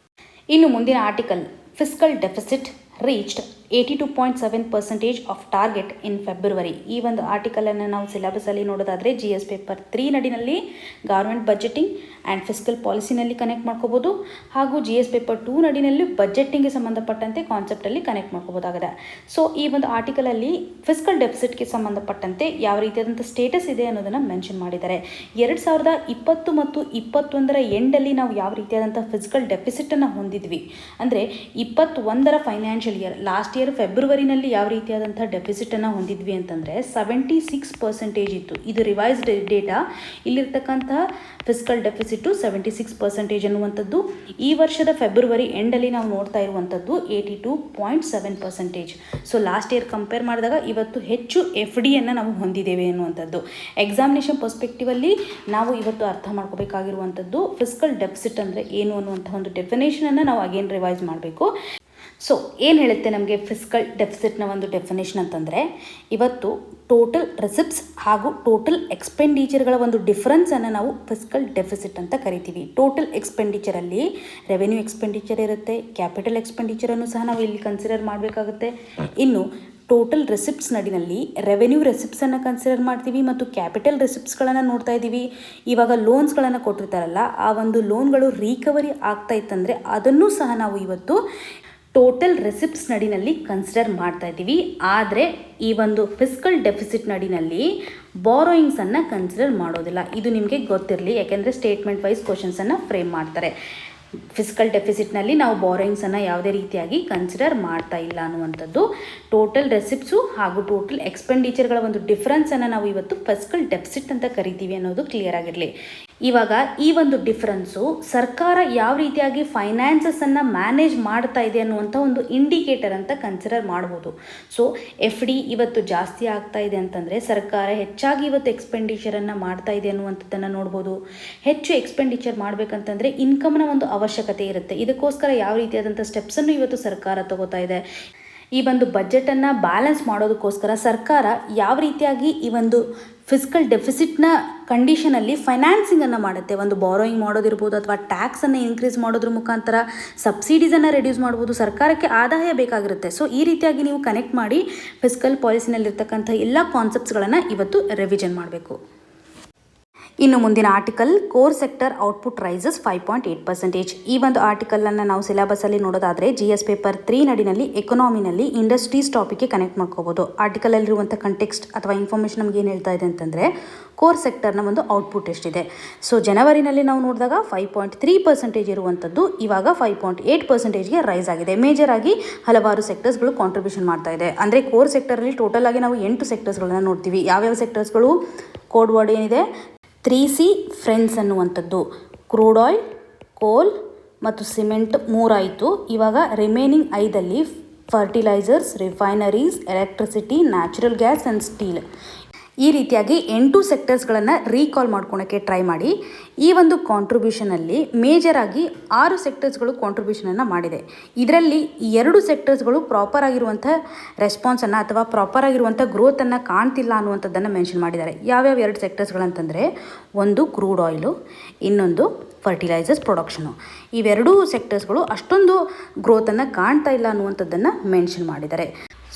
ಇನ್ನು ಮುಂದಿನ article, fiscal deficit reached 82.7% of target in February. ಈ ಒಂದು ಆರ್ಟಿಕಲನ್ನು ನಾವು ಸಿಲೆಬಸಲ್ಲಿ ನೋಡೋದಾದರೆ GS ಪೇಪರ್ 3 ನಡಿನಲ್ಲಿ ಗೌರ್ಮೆಂಟ್ ಬಜೆಟಿಂಗ್ ಆ್ಯಂಡ್ ಫಿಸ್ಕಲ್ ಪಾಲಿಸಿನಲ್ಲಿ ಕನೆಕ್ಟ್ ಮಾಡ್ಕೋಬೋದು, ಹಾಗೂ GS ಪೇಪರ್ 2 ನಡಿನಲ್ಲಿ ಬಜೆಟಿಂಗ್ಗೆ ಸಂಬಂಧಪಟ್ಟಂತೆ ಕಾನ್ಸೆಪ್ಟಲ್ಲಿ ಕನೆಕ್ಟ್ ಮಾಡ್ಕೋಬೋದಾಗಿದೆ. ಸೊ ಈ ಒಂದು ಆರ್ಟಿಕಲಲ್ಲಿ ಫಿಸ್ಕಲ್ ಡೆಫಿಸಿಟ್ಗೆ ಸಂಬಂಧಪಟ್ಟಂತೆ ಯಾವ ರೀತಿಯಾದಂಥ ಸ್ಟೇಟಸ್ ಇದೆ ಅನ್ನೋದನ್ನು ಮೆನ್ಷನ್ ಮಾಡಿದ್ದಾರೆ. 2020 ಮತ್ತು 2021 ಎಂಡಲ್ಲಿ ನಾವು ಯಾವ ರೀತಿಯಾದಂಥ ಫಿಸ್ಕಲ್ ಡೆಫಿಸಿಟನ್ನು ಹೊಂದಿದ್ವಿ ಅಂದರೆ 2021 ಫೈನಾನ್ಷಿಯಲ್ ಇಯರ್ ಲಾಸ್ಟ್ ಇಯರ್ ಫೆಬ್ರವರಿನಲ್ಲಿ ಯಾವ ರೀತಿಯಾದಂಥ ಡೆಫಿಸಿಟನ್ನು ಹೊಂದಿದ್ವಿ ಅಂತಂದರೆ 76% ಇತ್ತು. ಇದು ರಿವೈಸ್ಡ್ ಡೇಟಾ. ಇಲ್ಲಿರ್ತಕ್ಕಂತಹ ಫಿಸ್ಕಲ್ ಡೆಫಿಸಿಟು 76% ಅನ್ನುವಂಥದ್ದು. ಈ ವರ್ಷದ ಫೆಬ್ರವರಿ ಎಂಡಲ್ಲಿ ನಾವು ನೋಡ್ತಾ ಇರುವಂಥದ್ದು 82.7%. ಸೊ ಲಾಸ್ಟ್ ಇಯರ್ ಕಂಪೇರ್ ಮಾಡಿದಾಗ ಇವತ್ತು ಹೆಚ್ಚು FDಯನ್ನು ನಾವು ಹೊಂದಿದ್ದೇವೆ ಅನ್ನುವಂಥದ್ದು. ಎಕ್ಸಾಮಿನೇಷನ್ ಪರ್ಸ್ಪೆಕ್ಟಿವಲ್ಲಿ ನಾವು ಇವತ್ತು ಅರ್ಥ ಮಾಡ್ಕೋಬೇಕಾಗಿರುವಂಥದ್ದು ಫಿಸ್ಕಲ್ ಡೆಫಿಸಿಟ್ ಅಂದರೆ ಏನು ಅನ್ನುವಂಥ ಒಂದು ಡೆಫಿನೇಷನನ್ನು ನಾವು ಅಗೇನ್ ರಿವೈಸ್ ಮಾಡಬೇಕು. ಸೊ ಏನು ಹೇಳುತ್ತೆ ನಮಗೆ ಫಿಸ್ಕಲ್ ಡೆಫಿಸಿಟ್ನ ಒಂದು ಡೆಫಿನೇಷನ್ ಅಂತಂದರೆ, ಇವತ್ತು ಟೋಟಲ್ ರೆಸಿಪ್ಟ್ಸ್ ಹಾಗೂ ಟೋಟಲ್ ಎಕ್ಸ್ಪೆಂಡಿಚರ್ಗಳ ಒಂದು ಡಿಫ್ರೆನ್ಸನ್ನು ನಾವು ಫಿಸ್ಕಲ್ ಡೆಫಿಸಿಟ್ ಅಂತ ಕರಿತೀವಿ. ಟೋಟಲ್ ಎಕ್ಸ್ಪೆಂಡಿಚರಲ್ಲಿ ರೆವೆನ್ಯೂ ಎಕ್ಸ್ಪೆಂಡಿಚರ್ ಇರುತ್ತೆ, ಕ್ಯಾಪಿಟಲ್ ಎಕ್ಸ್ಪೆಂಡಿಚರನ್ನು ಸಹ ನಾವು ಇಲ್ಲಿ ಕನ್ಸಿಡರ್ ಮಾಡಬೇಕಾಗುತ್ತೆ. ಇನ್ನು ಟೋಟಲ್ ರೆಸಿಪ್ಟ್ಸ್ ನಡಿನಲ್ಲಿ ರೆವೆನ್ಯೂ ರೆಸಿಪ್ಟ್ಸನ್ನು ಕನ್ಸಿಡರ್ ಮಾಡ್ತೀವಿ ಮತ್ತು ಕ್ಯಾಪಿಟಲ್ ರೆಸಿಪ್ಟ್ಸ್ಗಳನ್ನು ನೋಡ್ತಾ ಇದ್ದೀವಿ. ಇವಾಗ ಲೋನ್ಸ್ಗಳನ್ನು ಕೊಟ್ಟಿರ್ತಾರಲ್ಲ, ಆ ಒಂದು ಲೋನ್ಗಳು ರಿಕವರಿ ಆಗ್ತಾ ಇತ್ತಂದರೆ ಅದನ್ನು ಸಹ ನಾವು ಇವತ್ತು ಟೋಟಲ್ ರೆಸಿಪ್ಟ್ಸ್ ನಡಿನಲ್ಲಿ ಕನ್ಸಿಡರ್ ಮಾಡ್ತಾ ಇದ್ದೀವಿ. ಆದರೆ ಈ ಒಂದು ಫಿಸ್ಕಲ್ ಡೆಫಿಸಿಟ್ ನಡಿನಲ್ಲಿ ಬಾರೋಯಿಂಗ್ಸನ್ನು ಕನ್ಸಿಡರ್ ಮಾಡೋದಿಲ್ಲ. ಇದು ನಿಮಗೆ ಗೊತ್ತಿರಲಿ, ಯಾಕೆಂದರೆ ಸ್ಟೇಟ್ಮೆಂಟ್ ವೈಸ್ ಕ್ವಶನ್ಸನ್ನು ಫ್ರೇಮ್ ಮಾಡ್ತಾರೆ. ಫಿಸ್ಕಲ್ ಡೆಫಿಸಿಟ್ನಲ್ಲಿ ನಾವು ಬಾರೋಯಿಂಗ್ಸನ್ನು ಯಾವುದೇ ರೀತಿಯಾಗಿ ಕನ್ಸಿಡರ್ ಮಾಡ್ತಾ ಇಲ್ಲ ಅನ್ನುವಂಥದ್ದು. ಟೋಟಲ್ ರೆಸಿಪ್ಟ್ಸು ಹಾಗೂ ಟೋಟಲ್ ಎಕ್ಸ್ಪೆಂಡಿಚರ್ಗಳ ಒಂದು ಡಿಫ್ರೆನ್ಸನ್ನು ನಾವು ಇವತ್ತು ಫಿಸ್ಕಲ್ ಡೆಫಿಸಿಟ್ ಅಂತ ಕರಿತೀವಿ ಅನ್ನೋದು ಕ್ಲಿಯರ್ ಆಗಿರಲಿ. ಇವಾಗ ಈ ಒಂದು ಡಿಫ್ರೆನ್ಸು ಸರ್ಕಾರ ಯಾವ ರೀತಿಯಾಗಿ ಫೈನಾನ್ಸಸ್ಸನ್ನು ಮ್ಯಾನೇಜ್ ಮಾಡ್ತಾ ಇದೆ ಅನ್ನುವಂಥ ಒಂದು ಇಂಡಿಕೇಟರ್ ಅಂತ ಕನ್ಸಿಡರ್ ಮಾಡ್ಬೋದು. ಸೊ FD ಇವತ್ತು ಜಾಸ್ತಿ ಆಗ್ತಾ ಇದೆ ಅಂತಂದರೆ ಸರ್ಕಾರ ಹೆಚ್ಚಾಗಿ ಇವತ್ತು ಎಕ್ಸ್ಪೆಂಡಿಚರನ್ನು ಮಾಡ್ತಾ ಇದೆ ಅನ್ನುವಂಥದ್ದನ್ನು ನೋಡ್ಬೋದು. ಹೆಚ್ಚು ಎಕ್ಸ್ಪೆಂಡಿಚರ್ ಮಾಡಬೇಕಂತಂದರೆ ಇನ್ಕಮ್ನ ಒಂದು ಅವಶ್ಯಕತೆ ಇರುತ್ತೆ. ಇದಕ್ಕೋಸ್ಕರ ಯಾವ ರೀತಿಯಾದಂಥ ಸ್ಟೆಪ್ಸನ್ನು ಇವತ್ತು ಸರ್ಕಾರ ತಗೋತಾ ಇದೆ. ಈ ಒಂದು ಬಜೆಟನ್ನು ಬ್ಯಾಲೆನ್ಸ್ ಮಾಡೋದಕ್ಕೋಸ್ಕರ ಸರ್ಕಾರ ಯಾವ ರೀತಿಯಾಗಿ ಈ ಒಂದು ಫಿಸ್ಕಲ್ ಡೆಫಿಸಿಟ್ನ ಕಂಡೀಷನಲ್ಲಿ ಫೈನಾನ್ಸಿಂಗನ್ನು ಮಾಡುತ್ತೆ. ಒಂದು ಬಾರೋಯಿಂಗ್ ಮಾಡೋದಿರ್ಬೋದು, ಅಥವಾ ಟ್ಯಾಕ್ಸನ್ನು ಇನ್ಕ್ರೀಸ್ ಮಾಡೋದ್ರ ಮುಖಾಂತರ ಸಬ್ಸಿಡೀಸನ್ನು ರೆಡ್ಯೂಸ್ ಮಾಡ್ಬೋದು. ಸರ್ಕಾರಕ್ಕೆ ಆದಾಯ ಬೇಕಾಗಿರುತ್ತೆ. ಸೊ ಈ ರೀತಿಯಾಗಿ ನೀವು ಕನೆಕ್ಟ್ ಮಾಡಿ ಫಿಸ್ಕಲ್ ಪಾಲಿಸಿನಲ್ಲಿರ್ತಕ್ಕಂಥ ಎಲ್ಲ ಕಾನ್ಸೆಪ್ಟ್ಸ್ಗಳನ್ನು ಇವತ್ತು ರಿವಿಷನ್ ಮಾಡಬೇಕು. ಇನ್ನು ಮುಂದಿನ article, core sector output rises 5.8%. ಈ ಒಂದು ಆರ್ಟಿಕಲನ್ನು ನಾವು ಸಿಲೆಬಸಲ್ಲಿ ನೋಡೋದಾದರೆ GS ಪೇಪರ್ 3 ನಡಿನಲ್ಲಿ ಎಕನಾಮಿನಲ್ಲಿ ಇಂಡಸ್ಟ್ರೀಸ್ ಟಾಪಿಕ್ಗೆ ಕನೆಕ್ಟ್ ಮಾಡ್ಕೋಬೋದು. ಆರ್ಟಿಕಲಲ್ಲಿರುವಂಥ ಕಂಟೆಕ್ಸ್ಟ್ ಅಥವಾ ಇನ್ಫಾರ್ಮೇಷನ್ ನಮ್ಗೆ ಏನು ಹೇಳ್ತಾ ಇದೆ ಅಂತಂದರೆ, ಕೋರ್ ಸೆಕ್ಟರ್ನ ಒಂದು ಔಟ್ಪುಟ್ ಎಷ್ಟಿದೆ. ಸೊ ಜನವರಿನಲ್ಲಿ ನಾವು ನೋಡಿದಾಗ 5.3% ಇರುವಂಥದ್ದು ಇವಾಗ 5.8%ಗೆ ರೈಸ್ ಆಗಿದೆ. ಮೇಜರ್ ಆಗಿ ಹಲವಾರು ಸೆಕ್ಟರ್ಸ್ಗಳು ಕಾಂಟ್ರಿಬ್ಯೂಷನ್ ಮಾಡ್ತಾ ಇದೆ. ಅಂದರೆ ಕೋರ್ ಸೆಕ್ಟರಲ್ಲಿ ಟೋಟಲ್ ಆಗಿ ನಾವು 8 ಸೆಕ್ಟರ್ಸ್ಗಳನ್ನು ನೋಡ್ತೀವಿ. ಯಾವ್ಯಾವ ಸೆಕ್ಟರ್ಸ್ಗಳು? ಕೋಡ್ ವರ್ಡ್ ಏನಿದೆ 3C ಫ್ರೆಂಡ್ಸ್ ಅನ್ನುವಂಥದ್ದು. ಕ್ರೂಡ್ ಆಯಿಲ್, ಕೋಲ್ ಮತ್ತು ಸಿಮೆಂಟ್ 3 ಆಯಿತು. ಇವಾಗ ರಿಮೈನಿಂಗ್ 5ಅಲ್ಲಿ fertilisers, refineries, electricity, natural gas and steel. ಈ ರೀತಿಯಾಗಿ 8 ಸೆಕ್ಟರ್ಸ್ಗಳನ್ನು ರೀಕಾಲ್ ಮಾಡ್ಕೊಳಕ್ಕೆ ಟ್ರೈ ಮಾಡಿ. ಈ ಒಂದು ಕಾಂಟ್ರಿಬ್ಯೂಷನಲ್ಲಿ ಮೇಜರಾಗಿ 6 ಸೆಕ್ಟರ್ಸ್ಗಳು ಕಾಂಟ್ರಿಬ್ಯೂಷನನ್ನು ಮಾಡಿದೆ. ಇದರಲ್ಲಿ 2 ಸೆಕ್ಟರ್ಸ್ಗಳು ಪ್ರಾಪರ್ ಆಗಿರುವಂಥ ರೆಸ್ಪಾನ್ಸನ್ನು ಅಥವಾ ಪ್ರಾಪರ್ ಆಗಿರುವಂಥ ಗ್ರೋತನ್ನು ಕಾಣ್ತಿಲ್ಲ ಅನ್ನುವಂಥದ್ದನ್ನು ಮೆನ್ಷನ್ ಮಾಡಿದ್ದಾರೆ. ಯಾವ್ಯಾವ 2 ಸೆಕ್ಟರ್ಸ್ಗಳಂತಂದರೆ, ಒಂದು ಕ್ರೂಡ್ ಆಯಿಲು, ಇನ್ನೊಂದು ಫರ್ಟಿಲೈಸರ್ಸ್ ಪ್ರೊಡಕ್ಷನು. ಇವೆರಡೂ ಸೆಕ್ಟರ್ಸ್ಗಳು ಅಷ್ಟೊಂದು ಗ್ರೋತನ್ನು ಕಾಣ್ತಾ ಇಲ್ಲ ಅನ್ನುವಂಥದ್ದನ್ನು ಮೆನ್ಷನ್ ಮಾಡಿದ್ದಾರೆ.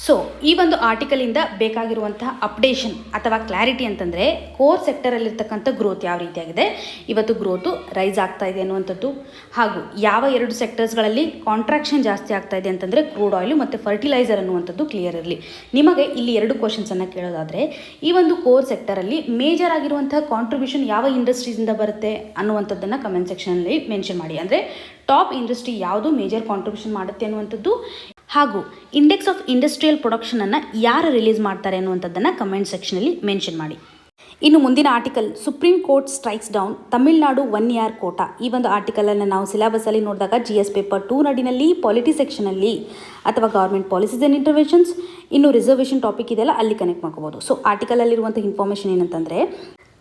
ಸೊ ಈ ಒಂದು ಆರ್ಟಿಕಲಿಂದ ಬೇಕಾಗಿರುವಂತಹ ಅಪ್ಡೇಷನ್ ಅಥವಾ ಕ್ಲಾರಿಟಿ ಅಂತಂದರೆ ಕೋರ್ ಸೆಕ್ಟರಲ್ಲಿರ್ತಕ್ಕಂಥ ಗ್ರೋತ್ ಯಾವ ರೀತಿಯಾಗಿದೆ, ಇವತ್ತು ಗ್ರೋತು ರೈಸ್ ಆಗ್ತಾ ಇದೆ ಅನ್ನುವಂಥದ್ದು, ಹಾಗೂ ಯಾವ 2 ಸೆಕ್ಟರ್ಸ್ಗಳಲ್ಲಿ ಕಾಂಟ್ರಾಕ್ಷನ್ ಜಾಸ್ತಿ ಆಗ್ತಾ ಇದೆ ಅಂತಂದರೆ ಕ್ರೂಡ್ ಆಯಿಲು ಮತ್ತು ಫರ್ಟಿಲೈಸರ್ ಅನ್ನುವಂಥದ್ದು ಕ್ಲಿಯರ್ ಇರಲಿ. ನಿಮಗೆ ಇಲ್ಲಿ 2 ಕ್ವಶನ್ಸನ್ನು ಕೇಳೋದಾದರೆ, ಈ ಒಂದು ಕೋರ್ ಸೆಕ್ಟರಲ್ಲಿ ಮೇಜರ್ ಆಗಿರುವಂತಹ ಕಾಂಟ್ರಿಬ್ಯೂಷನ್ ಯಾವ ಇಂಡಸ್ಟ್ರೀಸಿಂದ ಬರುತ್ತೆ ಅನ್ನುವಂಥದ್ದನ್ನು ಕಮೆಂಟ್ ಸೆಕ್ಷನಲ್ಲಿ ಮೆನ್ಷನ್ ಮಾಡಿ. ಅಂದರೆ ಟಾಪ್ ಇಂಡಸ್ಟ್ರಿ ಯಾವುದು ಮೇಜರ್ ಕಾಂಟ್ರಿಬ್ಯೂಷನ್ ಮಾಡುತ್ತೆ ಅನ್ನುವಂಥದ್ದು, ಹಾಗೂ ಇಂಡೆಕ್ಸ್ ಆಫ್ ಇಂಡಸ್ಟ್ರಿಯಲ್ ಪ್ರೊಡಕ್ಷನನ್ನು ಯಾರು ರಿಲೀಸ್ ಮಾಡ್ತಾರೆ ಅನ್ನುವಂಥದ್ದನ್ನು ಕಮೆಂಟ್ ಸೆಕ್ಷನಲ್ಲಿ ಮೆನ್ಷನ್ ಮಾಡಿ. ಇನ್ನು ಮುಂದಿನ article, supreme court strikes down Tamil Nadu 1 year quota. ಈ ಒಂದು ಆರ್ಟಿಕಲನ್ನು ನಾವು ಸಿಲೆಬಸಲ್ಲಿ ನೋಡಿದಾಗ GS ಪೇಪರ್ 2 ನಡಿನಲ್ಲಿ ಪಾಲಿಟಿ ಸೆಕ್ಷನಲ್ಲಿ ಅಥವಾ ಗೌರ್ಮೆಂಟ್ ಪಾಲಿಸೀಸ್ ಆ್ಯಂಡ್ ಇಂಟರ್ವೆನ್ಷನ್ಸ್, ಇನ್ನು ರಿಸರ್ವೇಷನ್ ಟಾಪಿಕ್ ಇದೆಲ್ಲ ಅಲ್ಲಿ ಕನೆಕ್ಟ್ ಮಾಡ್ಕೋಬೋದು. ಸೊ ಆರ್ಟಿಕಲಲ್ಲಿರುವಂಥ ಇನ್ಫಾರ್ಮೇಷನ್ ಏನಂತಂದರೆ,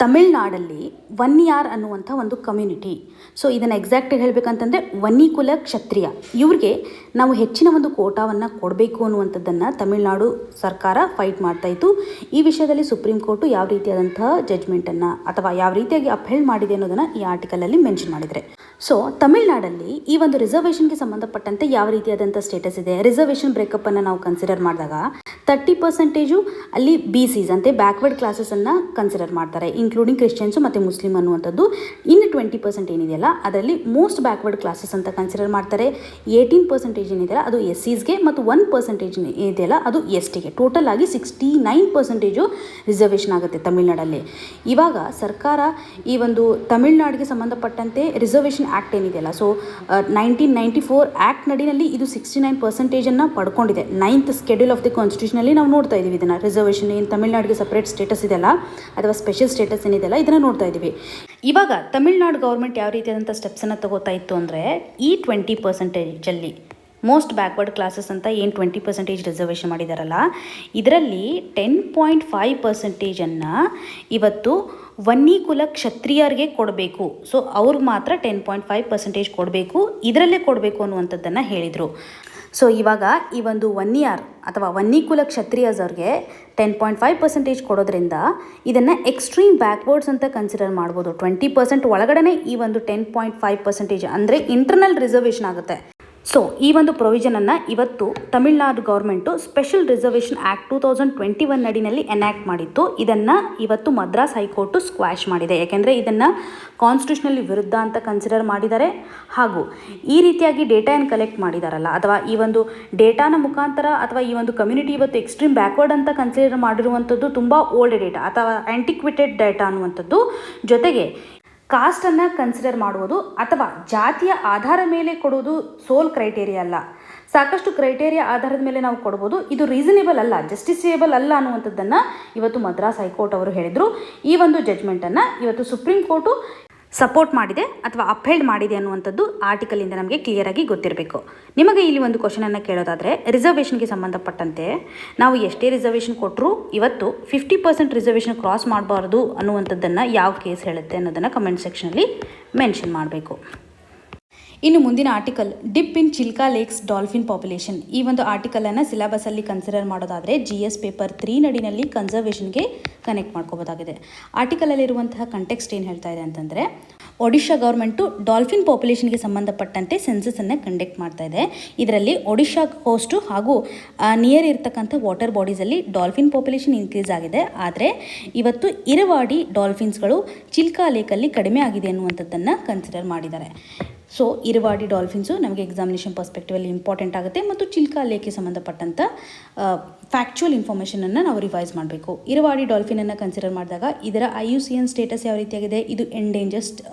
ತಮಿಳ್ನಾಡಲ್ಲಿ 1 year ಅನ್ನುವಂಥ ಒಂದು ಕಮ್ಯುನಿಟಿ. ಸೊ ಇದನ್ನು ಎಕ್ಸಾಕ್ಟಾಗಿ ಹೇಳಬೇಕಂತಂದರೆ ವನ್ನಿಕುಲ ಕ್ಷತ್ರಿಯ ಇವ್ರಿಗೆ ನಾವು ಹೆಚ್ಚಿನ ಒಂದು ಕೋಟಾವನ್ನು ಕೊಡಬೇಕು ಅನ್ನುವಂಥದ್ದನ್ನು ತಮಿಳುನಾಡು ಸರ್ಕಾರ ಫೈಟ್ ಮಾಡ್ತಾಯಿತ್ತು. ಈ ವಿಷಯದಲ್ಲಿ ಸುಪ್ರೀಂ ಕೋರ್ಟು ಯಾವ ರೀತಿಯಾದಂತಹ ಜಡ್ಜ್ಮೆಂಟನ್ನು ಅಥವಾ ಯಾವ ರೀತಿಯಾಗಿ ಅಪ್ಹೆಲ್ಡ್ ಮಾಡಿದೆ ಅನ್ನೋದನ್ನು ಈ ಆರ್ಟಿಕಲಲ್ಲಿ ಮೆನ್ಷನ್ ಮಾಡಿದರೆ. ಸೊ ತಮಿಳ್ನಾಡಲ್ಲಿ ಈ ಒಂದು ರಿಸರ್ವೇಷನ್ಗೆ ಸಂಬಂಧಪಟ್ಟಂತೆ ಯಾವ ರೀತಿಯಾದಂಥ ಸ್ಟೇಟಸ್ ಇದೆ, ರಿಸರ್ವೇಷನ್ ಬ್ರೇಕಪ್ಪನ್ನು ನಾವು ಕನ್ಸಿಡರ್ ಮಾಡಿದಾಗ 30% ಅಲ್ಲಿ BCs ಅಂತೆ ಬ್ಯಾಕ್ವರ್ಡ್ ಕ್ಲಾಸಸನ್ನು ಕನ್ಸಿಡರ್ ಮಾಡ್ತಾರೆ, ಇನ್ಕ್ಲೂಡಿಂಗ್ ಕ್ರಿಶ್ಚಿಯನ್ಸು ಮತ್ತು ಮುಸ್ಲಿಮ್ ಅನ್ನುವಂಥದ್ದು. ಇನ್ನು 20% ಏನಿದೆಯಲ್ಲ ಅದರಲ್ಲಿ ಮೋಸ್ಟ್ ಬ್ಯಾಕ್ವರ್ಡ್ ಕ್ಲಾಸಸ್ ಅಂತ ಕನ್ಸಿಡರ್ ಮಾಡ್ತಾರೆ. 18% ಏನಿದೆಯಲ್ಲ ಅದು SCಸ್ಗೆ ಮತ್ತು 1% ಏನಿದೆಯಲ್ಲ ಅದು STಗೆ. ಟೋಟಲ್ ಆಗಿ 69% ರಿಸರ್ವೇಷನ್ ಆಗುತ್ತೆ ತಮಿಳ್ನಾಡಲ್ಲಿ. ಇವಾಗ ಸರ್ಕಾರ ಈ ಒಂದು ತಮಿಳ್ನಾಡಿಗೆ ಸಂಬಂಧಪಟ್ಟಂತೆ ರಿಸರ್ವೇಷನ್ ಆ್ಯಕ್ಟ್ ಏನಿದೆಯಲ್ಲ, ಸೊ 1994 ಆ್ಯಕ್ಟ್ ನಡಿನಲ್ಲಿ ಇದು 69% ಪಡ್ಕೊಂಡಿದೆ. 9th ಶೆಡ್ಯೂಲ್ ಆಫ್ ದಿ ಕಾನ್ಸ್ಟಿಟ್ಯೂಷನಲ್ಲಿ ನಾವು ನೋಡ್ತಾ ಇದ್ದೀವಿ ಇದನ್ನು. ರಿಸರ್ವೇಷನ್ ಏನು ತಮಿಳ್ನಾಡಿಗೆ ಸಪ್ರೇಟ್ ಸ್ಟೇಟಸ್ ಇದೆಯಲ್ಲ ಅಥವಾ ಸ್ಪೆಷಲ್ ಸ್ಟೇಟಸ್ ಏನಿದೆಯಲ್ಲ ಇದನ್ನು ನೋಡ್ತಾ ಇದ್ದೀವಿ. ಇವಾಗ ತಮಿಳ್ನಾಡು ಗೌರ್ಮೆಂಟ್ ಯಾವ ರೀತಿಯಾದಂಥ ಸ್ಟೆಪ್ಸನ್ನು ತಗೋತಾ ಇತ್ತು ಅಂದರೆ, ಈ 20%ಅಲ್ಲಿ ಮೋಸ್ಟ್ ಬ್ಯಾಕ್ವರ್ಡ್ ಕ್ಲಾಸಸ್ ಅಂತ ಏನು 20% ರಿಸರ್ವೇಷನ್ ಮಾಡಿದಾರಲ್ಲ, ಇದರಲ್ಲಿ 10.5% ಇವತ್ತು ವನ್ನಿಕುಲ ಕ್ಷತ್ರಿಯರಿಗೆ ಕೊಡಬೇಕು. ಸೊ ಅವ್ರಿಗೆ ಮಾತ್ರ 10.5% ಕೊಡಬೇಕು, ಇದರಲ್ಲೇ ಕೊಡಬೇಕು ಅನ್ನುವಂಥದ್ದನ್ನು ಹೇಳಿದರು. ಸೊ ಇವಾಗ ಈ ಒಂದು 1 year ಅಥವಾ ವನ್ನಿಕುಲ ಕ್ಷತ್ರಿಯಸ್ ಅವ್ರಿಗೆ 10.5% ಕೊಡೋದ್ರಿಂದ ಇದನ್ನು ಎಕ್ಸ್ಟ್ರೀಮ್ ಬ್ಯಾಕ್ವರ್ಡ್ಸ್ ಅಂತ ಕನ್ಸಿಡರ್ ಮಾಡ್ಬೋದು. 20% ಒಳಗಡೆ ಈ ಒಂದು 10.5% ಅಂದರೆ ಇಂಟರ್ನಲ್ ರಿಸರ್ವೇಷನ್ ಆಗುತ್ತೆ. ಸೊ ಈ ಒಂದು ಪ್ರೊವಿಷನನ್ನು ಇವತ್ತು Tamil Nadu government special reservation act 2021 ನಡಿನಲ್ಲಿ ಎನ್ಯಾಕ್ಟ್ ಮಾಡಿತ್ತು. ಇದನ್ನು ಇವತ್ತು ಮದ್ರಾಸ್ ಹೈಕೋರ್ಟು ಸ್ಕ್ವಾಶ್ ಮಾಡಿದೆ. ಯಾಕೆಂದರೆ ಇದನ್ನು ಕಾನ್ಸ್ಟಿಟ್ಯೂಷನಲ್ಲಿ ವಿರುದ್ಧ ಅಂತ ಕನ್ಸಿಡರ್ ಮಾಡಿದ್ದಾರೆ. ಹಾಗೂ ಈ ರೀತಿಯಾಗಿ ಡೇಟಾ ಏನು ಕಲೆಕ್ಟ್ ಮಾಡಿದಾರಲ್ಲ, ಅಥವಾ ಈ ಒಂದು ಡೇಟಾನ ಮುಖಾಂತರ ಅಥವಾ ಈ ಒಂದು ಕಮ್ಯುನಿಟಿ ಇವತ್ತು ಎಕ್ಸ್ಟ್ರೀಮ್ ಬ್ಯಾಕ್ವರ್ಡ್ ಅಂತ ಕನ್ಸಿಡರ್ ಮಾಡಿರುವಂಥದ್ದು ತುಂಬ ಓಲ್ಡ್ ಡೇಟಾ ಅಥವಾ ಆ್ಯಂಟಿಕ್ವಿಟೆಡ್ ಡೇಟಾ ಅನ್ನುವಂಥದ್ದು. ಜೊತೆಗೆ ಕಾಸ್ಟನ್ನು ಕನ್ಸಿಡರ್ ಮಾಡುವುದು ಅಥವಾ ಜಾತಿಯ ಆಧಾರ ಮೇಲೆ ಕೊಡುವುದು ಸೋಲ್ ಕ್ರೈಟೇರಿಯಾ ಅಲ್ಲ. ಸಾಕಷ್ಟು ಕ್ರೈಟೇರಿಯಾ ಆಧಾರದ ಮೇಲೆ ನಾವು ಕೊಡ್ಬೋದು. ಇದು ರೀಸನೇಬಲ್ ಅಲ್ಲ, ಜಸ್ಟಿಸಿಯೇಬಲ್ ಅಲ್ಲ ಅನ್ನುವಂಥದ್ದನ್ನು ಇವತ್ತು ಮದ್ರಾಸ್ ಹೈಕೋರ್ಟ್ ಅವರು ಹೇಳಿದರು. ಈ ಒಂದು ಜಡ್ಜ್ಮೆಂಟನ್ನು ಇವತ್ತು ಸುಪ್ರೀಂ ಕೋರ್ಟು ಸಪೋರ್ಟ್ ಮಾಡಿದೆ ಅಥವಾ ಅಪ್ಹೆಲ್ಡ್ ಮಾಡಿದೆ ಅನ್ನುವಂಥದ್ದು ಆರ್ಟಿಕಲಿಂದ ನಮಗೆ ಕ್ಲಿಯರಾಗಿ ಗೊತ್ತಿರಬೇಕು. ನಿಮಗೆ ಇಲ್ಲಿ ಒಂದು ಕ್ವಶನನ್ನು ಕೇಳೋದಾದರೆ, ರಿಸರ್ವೇಷನ್ಗೆ ಸಂಬಂಧಪಟ್ಟಂತೆ ನಾವು ಎಷ್ಟೇ ರಿಸರ್ವೇಷನ್ ಕೊಟ್ಟರೂ ಇವತ್ತು 50% ರಿಸರ್ವೇಷನ್ ಕ್ರಾಸ್ ಮಾಡಬಾರ್ದು ಅನ್ನುವಂಥದ್ದನ್ನು ಯಾವ ಕೇಸ್ ಹೇಳುತ್ತೆ ಅನ್ನೋದನ್ನು ಕಮೆಂಟ್ ಸೆಕ್ಷನಲ್ಲಿ ಮೆನ್ಷನ್ ಮಾಡಬೇಕು. ಇನ್ನು ಮುಂದಿನ ಆರ್ಟಿಕಲ್, ಡಿಪ್ ಇನ್ ಚಿಲ್ಕಾ ಲೇಕ್ಸ್ ಡಾಲ್ಫಿನ್ ಪಾಪ್ಯುಲೇಷನ್. ಈ ಒಂದು ಆರ್ಟಿಕಲನ್ನು ಸಿಲೆಬಸಲ್ಲಿ ಕನ್ಸಿಡರ್ ಮಾಡೋದಾದರೆ GS ಪೇಪರ್ 3 ನಡಿನಲ್ಲಿ ಕನ್ಸರ್ವೇಷನ್ಗೆ ಕನೆಕ್ಟ್ ಮಾಡ್ಕೋಬೋದಾಗಿದೆ. ಆರ್ಟಿಕಲಲ್ಲಿರುವಂತಹ ಕಂಟೆಕ್ಸ್ಟ್ ಏನು ಹೇಳ್ತಾ ಇದೆ ಅಂತಂದರೆ, ಒಡಿಶಾ ಗೌರ್ಮೆಂಟು ಡಾಲ್ಫಿನ್ ಪಾಪ್ಯುಲೇಷನ್ಗೆ ಸಂಬಂಧಪಟ್ಟಂತೆ ಸೆನ್ಸಸನ್ನು ಕಂಡಕ್ಟ್ ಮಾಡ್ತಾ ಇದೆ. ಇದರಲ್ಲಿ ಒಡಿಶಾ ಕೋಸ್ಟು ಹಾಗೂ ನಿಯರ್ ಇರ್ತಕ್ಕಂಥ ವಾಟರ್ ಬಾಡೀಸಲ್ಲಿ ಡಾಲ್ಫಿನ್ ಪಾಪ್ಯುಲೇಷನ್ ಇನ್ಕ್ರೀಸ್ ಆಗಿದೆ. ಆದರೆ ಇವತ್ತು ಇರವಾಡಿ ಡಾಲ್ಫಿನ್ಸ್ಗಳು ಚಿಲ್ಕಾ ಲೇಕಲ್ಲಿ ಕಡಿಮೆ ಆಗಿದೆ ಅನ್ನುವಂಥದ್ದನ್ನು ಕನ್ಸಿಡರ್ ಮಾಡಿದ್ದಾರೆ. ಸೊ ಇರವಾಡಿ ಡಾಲ್ಫಿನ್ಸು ನಮಗೆ ಎಕ್ಸಾಮಿನೇಷನ್ ಪರ್ಸ್ಪೆಕ್ಟಿವಲ್ಲಿ ಇಂಪಾರ್ಟೆಂಟ್ ಆಗುತ್ತೆ ಮತ್ತು ಚಿಲ್ಕಾ ಲೇಕ್ಗೆ ಸಂಬಂಧಪಟ್ಟಂಥ ಫ್ಯಾಕ್ಚುಯಲ್ ಇನ್ಫಾರ್ಮೇಷನನ್ನು ನಾವು ರಿವೈಸ್ ಮಾಡಬೇಕು. ಇರವಾಡಿ ಡಾಲ್ಫಿನನ್ನು ಕನ್ಸಿಡರ್ ಮಾಡಿದಾಗ ಇದರ IUCN ಸ್ಟೇಟಸ್ ಯಾವ ರೀತಿಯಾಗಿದೆ, ಇದು ಎಂಡೇಂಜರ್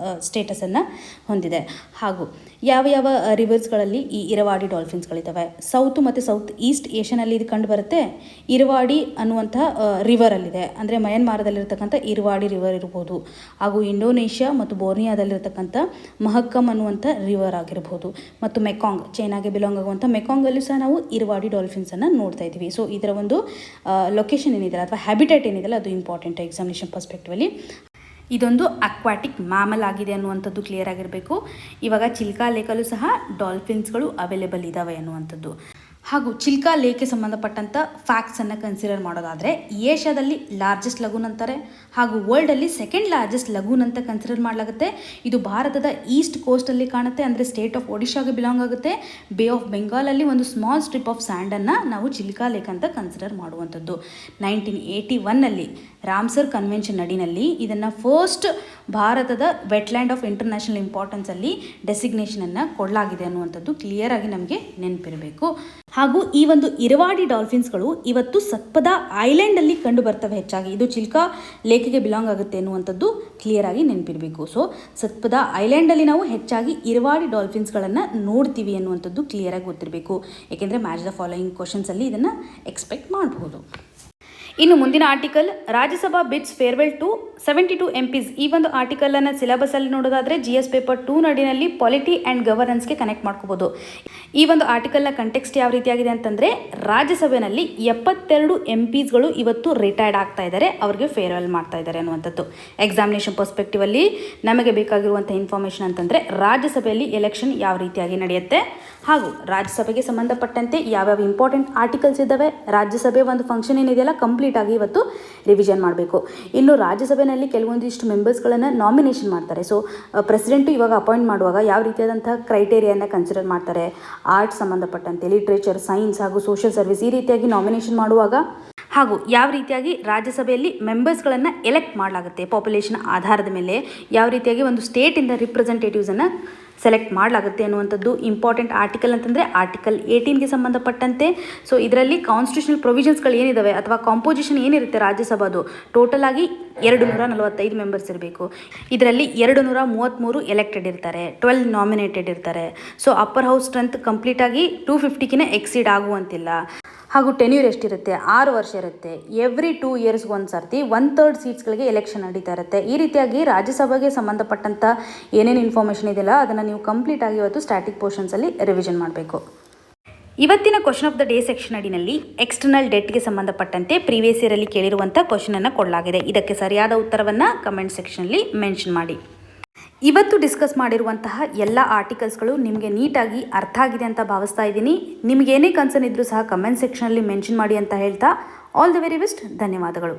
ಸ್ಟೇಟಸನ್ನು ಹೊಂದಿದೆ. ಹಾಗೂ ಯಾವ ಯಾವ ರಿವರ್ಸ್ಗಳಲ್ಲಿ ಈ ಇರವಾಡಿ ಡಾಲ್ಫಿನ್ಸ್ಗಳಿದ್ದಾವೆ, ಸೌತ್ ಮತ್ತು ಸೌತ್ ಈಸ್ಟ್ ಏಷ್ಯನಲ್ಲಿ ಇದು ಕಂಡು ಬರುತ್ತೆ. ಇರವಾಡಿ ಅನ್ನುವಂಥ ರಿವರಲ್ಲಿದೆ, ಅಂದರೆ ಮಯನ್ಮಾರದಲ್ಲಿರ್ತಕ್ಕಂಥ ಇರವಾಡಿ ರಿವರ್ ಇರ್ಬೋದು. ಹಾಗೂ ಇಂಡೋನೇಷ್ಯಾ ಮತ್ತು ಬೋರ್ನಿಯಾದಲ್ಲಿರ್ತಕ್ಕಂಥ ಮಹಕ್ಕಮ್ ಅನ್ನುವಂಥ ರಿವರ್ ಆಗಿರ್ಬೋದು. ಮತ್ತು ಮೆಕಾಂಗ್, ಚೈನಾಗೆ ಬಿಲಾಂಗ್ ಆಗುವಂಥ ಮೆಕಾಂಗಲ್ಲೂ ಸಹ ನಾವು ಇರವಾಡಿ ಡಾಲ್ಫಿನ್ಸನ್ನು ನೋಡ್ತಾ ಇದ್ದೀವಿ. ಸೊ ಇದರ ಒಂದು ಲೊಕೇಶನ್ ಏನಿದೆಯಲ್ಲ ಅಥವಾ ಹ್ಯಾಬಿಟೇಟ್ ಏನಿದೆಯಲ್ಲ ಅದು ಇಂಪಾರ್ಟೆಂಟ್ ಎಕ್ಸಾಮಿನೇಷನ್ ಪರ್ಸ್ಪೆಕ್ಟಿವಲ್ಲಿ. ಇದೊಂದು ಅಕ್ವಾಟಿಕ್ ಮ್ಯಾಮಲ್ ಆಗಿದೆ ಅನ್ನುವಂಥದ್ದು ಕ್ಲಿಯರ್ ಆಗಿರಬೇಕು. ಇವಾಗ ಚಿಲ್ಕಾ ಲೇಕಲ್ಲೂ ಸಹ ಡಾಲ್ಫಿನ್ಸ್ಗಳು ಅವೈಲೇಬಲ್ ಇದ್ದಾವೆ ಅನ್ನುವಂಥದ್ದು. ಹಾಗೂ ಚಿಲ್ಕಾ ಲೇಕ್ಗೆ ಸಂಬಂಧಪಟ್ಟಂಥ ಫ್ಯಾಕ್ಟ್ಸನ್ನು ಕನ್ಸಿಡರ್ ಮಾಡೋದಾದರೆ ಏಷ್ಯಾದಲ್ಲಿ ಲಾರ್ಜೆಸ್ಟ್ ಲಗೂನ್ ಅಂತಾರೆ ಹಾಗೂ ವರ್ಲ್ಡಲ್ಲಿ ಸೆಕೆಂಡ್ ಲಾರ್ಜೆಸ್ಟ್ ಲಗೂನ್ ಅಂತ ಕನ್ಸಿಡರ್ ಮಾಡಲಾಗುತ್ತೆ. ಇದು ಭಾರತದ ಈಸ್ಟ್ ಕೋಸ್ಟಲ್ಲಿ ಕಾಣುತ್ತೆ, ಅಂದರೆ ಸ್ಟೇಟ್ ಆಫ್ ಒಡಿಶಾಗೆ ಬಿಲಾಂಗ್ ಆಗುತ್ತೆ. ಬೇ ಆಫ್ ಬೆಂಗಾಲಲ್ಲಿ ಒಂದು ಸ್ಮಾಲ್ ಸ್ಟ್ರಿಪ್ ಆಫ್ ಸ್ಯಾಂಡನ್ನು ನಾವು ಚಿಲ್ಕಾ ಲೇಕ್ ಅಂತ ಕನ್ಸಿಡರ್ ಮಾಡುವಂಥದ್ದು. 1981ನಲ್ಲಿ ರಾಮ್ಸರ್ ಕನ್ವೆನ್ಷನ್ ಅಡಿನಲ್ಲಿ ಇದನ್ನು ಫಸ್ಟ್ ಭಾರತದ ವೆಟ್ಲ್ಯಾಂಡ್ ಆಫ್ ಇಂಟರ್ನ್ಯಾಷನಲ್ ಇಂಪಾರ್ಟೆನ್ಸಲ್ಲಿ ಡೆಸಿಗ್ನೇಷನನ್ನು ಕೊಡಲಾಗಿದೆ ಅನ್ನುವಂಥದ್ದು ಕ್ಲಿಯರ್ ಆಗಿ ನಮಗೆ ನೆನಪಿರಬೇಕು. ಹಾಗೂ ಈ ಒಂದು ಇರವಾಡಿ ಡಾಲ್ಫಿನ್ಸ್ಗಳು ಇವತ್ತು ಸತ್ಪದ ಐಲ್ಯಾಂಡಲ್ಲಿ ಕಂಡು ಬರ್ತವೆ ಹೆಚ್ಚಾಗಿ. ಇದು ಚಿಲ್ಕಾ ಲೇಕ್ಗೆ ಬಿಲಾಂಗ್ ಆಗುತ್ತೆ ಅನ್ನುವಂಥದ್ದು ಕ್ಲಿಯರ್ ಆಗಿ ನೆನಪಿರಬೇಕು. ಸೊ ಸತ್ಪದ ಐಲ್ಯಾಂಡಲ್ಲಿ ನಾವು ಹೆಚ್ಚಾಗಿ ಇರವಾಡಿ ಡಾಲ್ಫಿನ್ಸ್ಗಳನ್ನು ನೋಡ್ತೀವಿ ಅನ್ನುವಂಥದ್ದು ಕ್ಲಿಯರ್ ಆಗಿ ಗೊತ್ತಿರಬೇಕು. ಏಕೆಂದರೆ ಮ್ಯಾಚ್ ದ ಫಾಲೋಯಿಂಗ್ ಕ್ವಶನ್ಸಲ್ಲಿ ಇದನ್ನು ಎಕ್ಸ್ಪೆಕ್ಟ್ ಮಾಡಬಹುದು. ಇನ್ನು ಮುಂದಿನ article, Rajya Sabha bids farewell to 72 MPs. ಈ ಒಂದು ಆರ್ಟಿಕಲನ್ನು ಸಿಲೆಬಸಲ್ಲಿ ನೋಡೋದಾದರೆ GS ಪೇಪರ್ 2 ನಡಿನಲ್ಲಿ ಪಾಲಿಟಿ ಆ್ಯಂಡ್ ಗವರ್ನೆನ್ಸ್ಗೆ ಕನೆಕ್ಟ್ ಮಾಡ್ಕೋಬೋದು. ಈ ಒಂದು ಆರ್ಟಿಕಲ್ನ ಕಂಟೆಕ್ಸ್ಟ್ ಯಾವ ರೀತಿಯಾಗಿದೆ ಅಂತಂದರೆ, ರಾಜ್ಯಸಭೆಯಲ್ಲಿ 72 MPsಗಳು ಇವತ್ತು ರಿಟೈರ್ಡ್ ಆಗ್ತಾ ಇದ್ದಾರೆ, ಅವ್ರಿಗೆ ಫೇರ್ವೆಲ್ ಮಾಡ್ತಾ ಇದ್ದಾರೆ ಅನ್ನುವಂಥದ್ದು. ಎಕ್ಸಾಮಿನೇಷನ್ ಪರ್ಸ್ಪೆಕ್ಟಿವಲ್ಲಿ ನಮಗೆ ಬೇಕಾಗಿರುವಂಥ ಇನ್ಫಾರ್ಮೇಷನ್ ಅಂತಂದರೆ ರಾಜ್ಯಸಭೆಯಲ್ಲಿ ಎಲೆಕ್ಷನ್ ಯಾವ ರೀತಿಯಾಗಿ ನಡೆಯುತ್ತೆ ಹಾಗೂ ರಾಜ್ಯಸಭೆಗೆ ಸಂಬಂಧಪಟ್ಟಂತೆ ಯಾವ್ಯಾವ ಇಂಪಾರ್ಟೆಂಟ್ ಆರ್ಟಿಕಲ್ಸ್ ಇದ್ದಾವೆ, ರಾಜ್ಯಸಭೆ ಒಂದು ಫಂಕ್ಷನ್ ಏನಿದೆಯಲ್ಲ ಕಂಪ್ಲೀಟ್ ಆಗಿ ಇವತ್ತು ರಿವಿಷನ್ ಮಾಡಬೇಕು. ಇನ್ನು ರಾಜ್ಯಸಭೆಯಲ್ಲಿ ಕೆಲವೊಂದಿಷ್ಟು ಮೆಂಬರ್ಸ್ಗಳನ್ನು ನಾಮಿನೇಷನ್ ಮಾಡ್ತಾರೆ. ಸೊ ಪ್ರೆಸಿಡೆಂಟು ಇವಾಗ ಅಪಾಯಿಂಟ್ ಮಾಡುವಾಗ ಯಾವ ರೀತಿಯಾದಂಥ ಕ್ರೈಟೇರಿಯಾನ ಕನ್ಸಿಡರ್ ಮಾಡ್ತಾರೆ, ಆರ್ಟ್ಸ್ ಸಂಬಂಧಪಟ್ಟಂತೆ, ಲಿಟ್ರೇಚರ್, ಸೈನ್ಸ್ ಹಾಗೂ ಸೋಷಿಯಲ್ ಸರ್ವಿಸ್ ಈ ರೀತಿಯಾಗಿ ನಾಮಿನೇಷನ್ ಮಾಡುವಾಗ ಹಾಗೂ ಯಾವ ರೀತಿಯಾಗಿ ರಾಜ್ಯಸಭೆಯಲ್ಲಿ ಮೆಂಬರ್ಸ್ಗಳನ್ನು ಎಲೆಕ್ಟ್ ಮಾಡಲಾಗುತ್ತೆ ಪಾಪ್ಯುಲೇಷನ್ ಆಧಾರದ ಮೇಲೆ, ಯಾವ ರೀತಿಯಾಗಿ ಒಂದು ಸ್ಟೇಟಿಂದ ರಿಪ್ರೆಸೆಂಟೇಟಿವ್ಸನ್ನು ಸೆಲೆಕ್ಟ್ ಮಾಡಲಾಗುತ್ತೆ ಅನ್ನುವಂಥದ್ದು ಇಂಪಾರ್ಟೆಂಟ್ ಆರ್ಟಿಕಲ್ ಅಂತಂದರೆ ಆರ್ಟಿಕಲ್ 18ಗೆ ಸಂಬಂಧಪಟ್ಟಂತೆ. ಸೊ ಇದರಲ್ಲಿ ಕಾನ್ಸ್ಟಿಟ್ಯೂಷನಲ್ ಪ್ರೊವಿಷನ್ಸ್ಗಳು ಏನಿದ್ದಾವೆ ಅಥವಾ ಕಾಂಪೋಸಿಷನ್ ಏನಿರುತ್ತೆ ರಾಜ್ಯಸಭಾದು, ಟೋಟಲ್ ಆಗಿ 245 ಮೆಂಬರ್ಸ್ ಇರಬೇಕು. ಇದರಲ್ಲಿ 233 ಎಲೆಕ್ಟೆಡ್ ಇರ್ತಾರೆ, 12 ನಾಮಿನೇಟೆಡ್ ಇರ್ತಾರೆ. ಸೊ ಅಪ್ಪರ್ ಹೌಸ್ ಸ್ಟ್ರೆಂತ್ ಕಂಪ್ಲೀಟಾಗಿ 250ಗೆ ಎಕ್ಸೀಡ್ ಆಗುವಂತಿಲ್ಲ. ಹಾಗೂ ಟೆನ್ಯೂರ್ ಎಷ್ಟಿರುತ್ತೆ, 6 ವರ್ಷ ಇರುತ್ತೆ. ಎವ್ರಿ 2 ಇಯರ್ಸ್ಗೆ ಒಂದು ಸರ್ತಿ 1/3 ಸೀಟ್ಸ್ಗಳಿಗೆ ಎಲೆಕ್ಷನ್ ನಡೀತಾ ಇರುತ್ತೆ. ಈ ರೀತಿಯಾಗಿ ರಾಜ್ಯಸಭೆಗೆ ಸಂಬಂಧಪಟ್ಟಂಥ ಏನೇನು ಇನ್ಫಾರ್ಮೇಷನ್ ಇದೆಯಲ್ಲ ಅದನ್ನು ನೀವು ಕಂಪ್ಲೀಟಾಗಿ ಇವತ್ತು ಸ್ಟ್ಯಾಟಿಕ್ ಪೋರ್ಷನ್ಸಲ್ಲಿ ರಿವಿಷನ್ ಮಾಡಬೇಕು. ಇವತ್ತಿನ question of the day section ಅಡಿನಲ್ಲಿ ಎಕ್ಸ್ಟರ್ನಲ್ ಡೆಟ್ಗೆ ಸಂಬಂಧಪಟ್ಟಂತೆ ಪ್ರೀವಿಯಸ್ ಇಯರಲ್ಲಿ ಕೇಳಿರುವಂಥ ಕ್ವಶನನ್ನು ಕೊಡಲಾಗಿದೆ. ಇದಕ್ಕೆ ಸರಿಯಾದ ಉತ್ತರವನ್ನು ಕಮೆಂಟ್ ಸೆಕ್ಷನಲ್ಲಿ ಮೆನ್ಷನ್ ಮಾಡಿ. ಇವತ್ತು ಡಿಸ್ಕಸ್ ಮಾಡಿರುವಂತಹ ಎಲ್ಲ ಆರ್ಟಿಕಲ್ಸ್ಗಳು ನಿಮಗೆ ನೀಟಾಗಿ ಅರ್ಥ ಆಗಿದೆ ಅಂತ ಭಾವಿಸ್ತಾ ಇದ್ದೀನಿ. ನಿಮಗೇನೇ ಕನ್ಸರ್ನ್ ಇದ್ದರೂ ಸಹ ಕಮೆಂಟ್ ಸೆಕ್ಷನಲ್ಲಿ ಮೆನ್ಷನ್ ಮಾಡಿ ಅಂತ ಹೇಳ್ತಾ ಆಲ್ ದ ವೆರಿ ಬೆಸ್ಟ್. ಧನ್ಯವಾದಗಳು.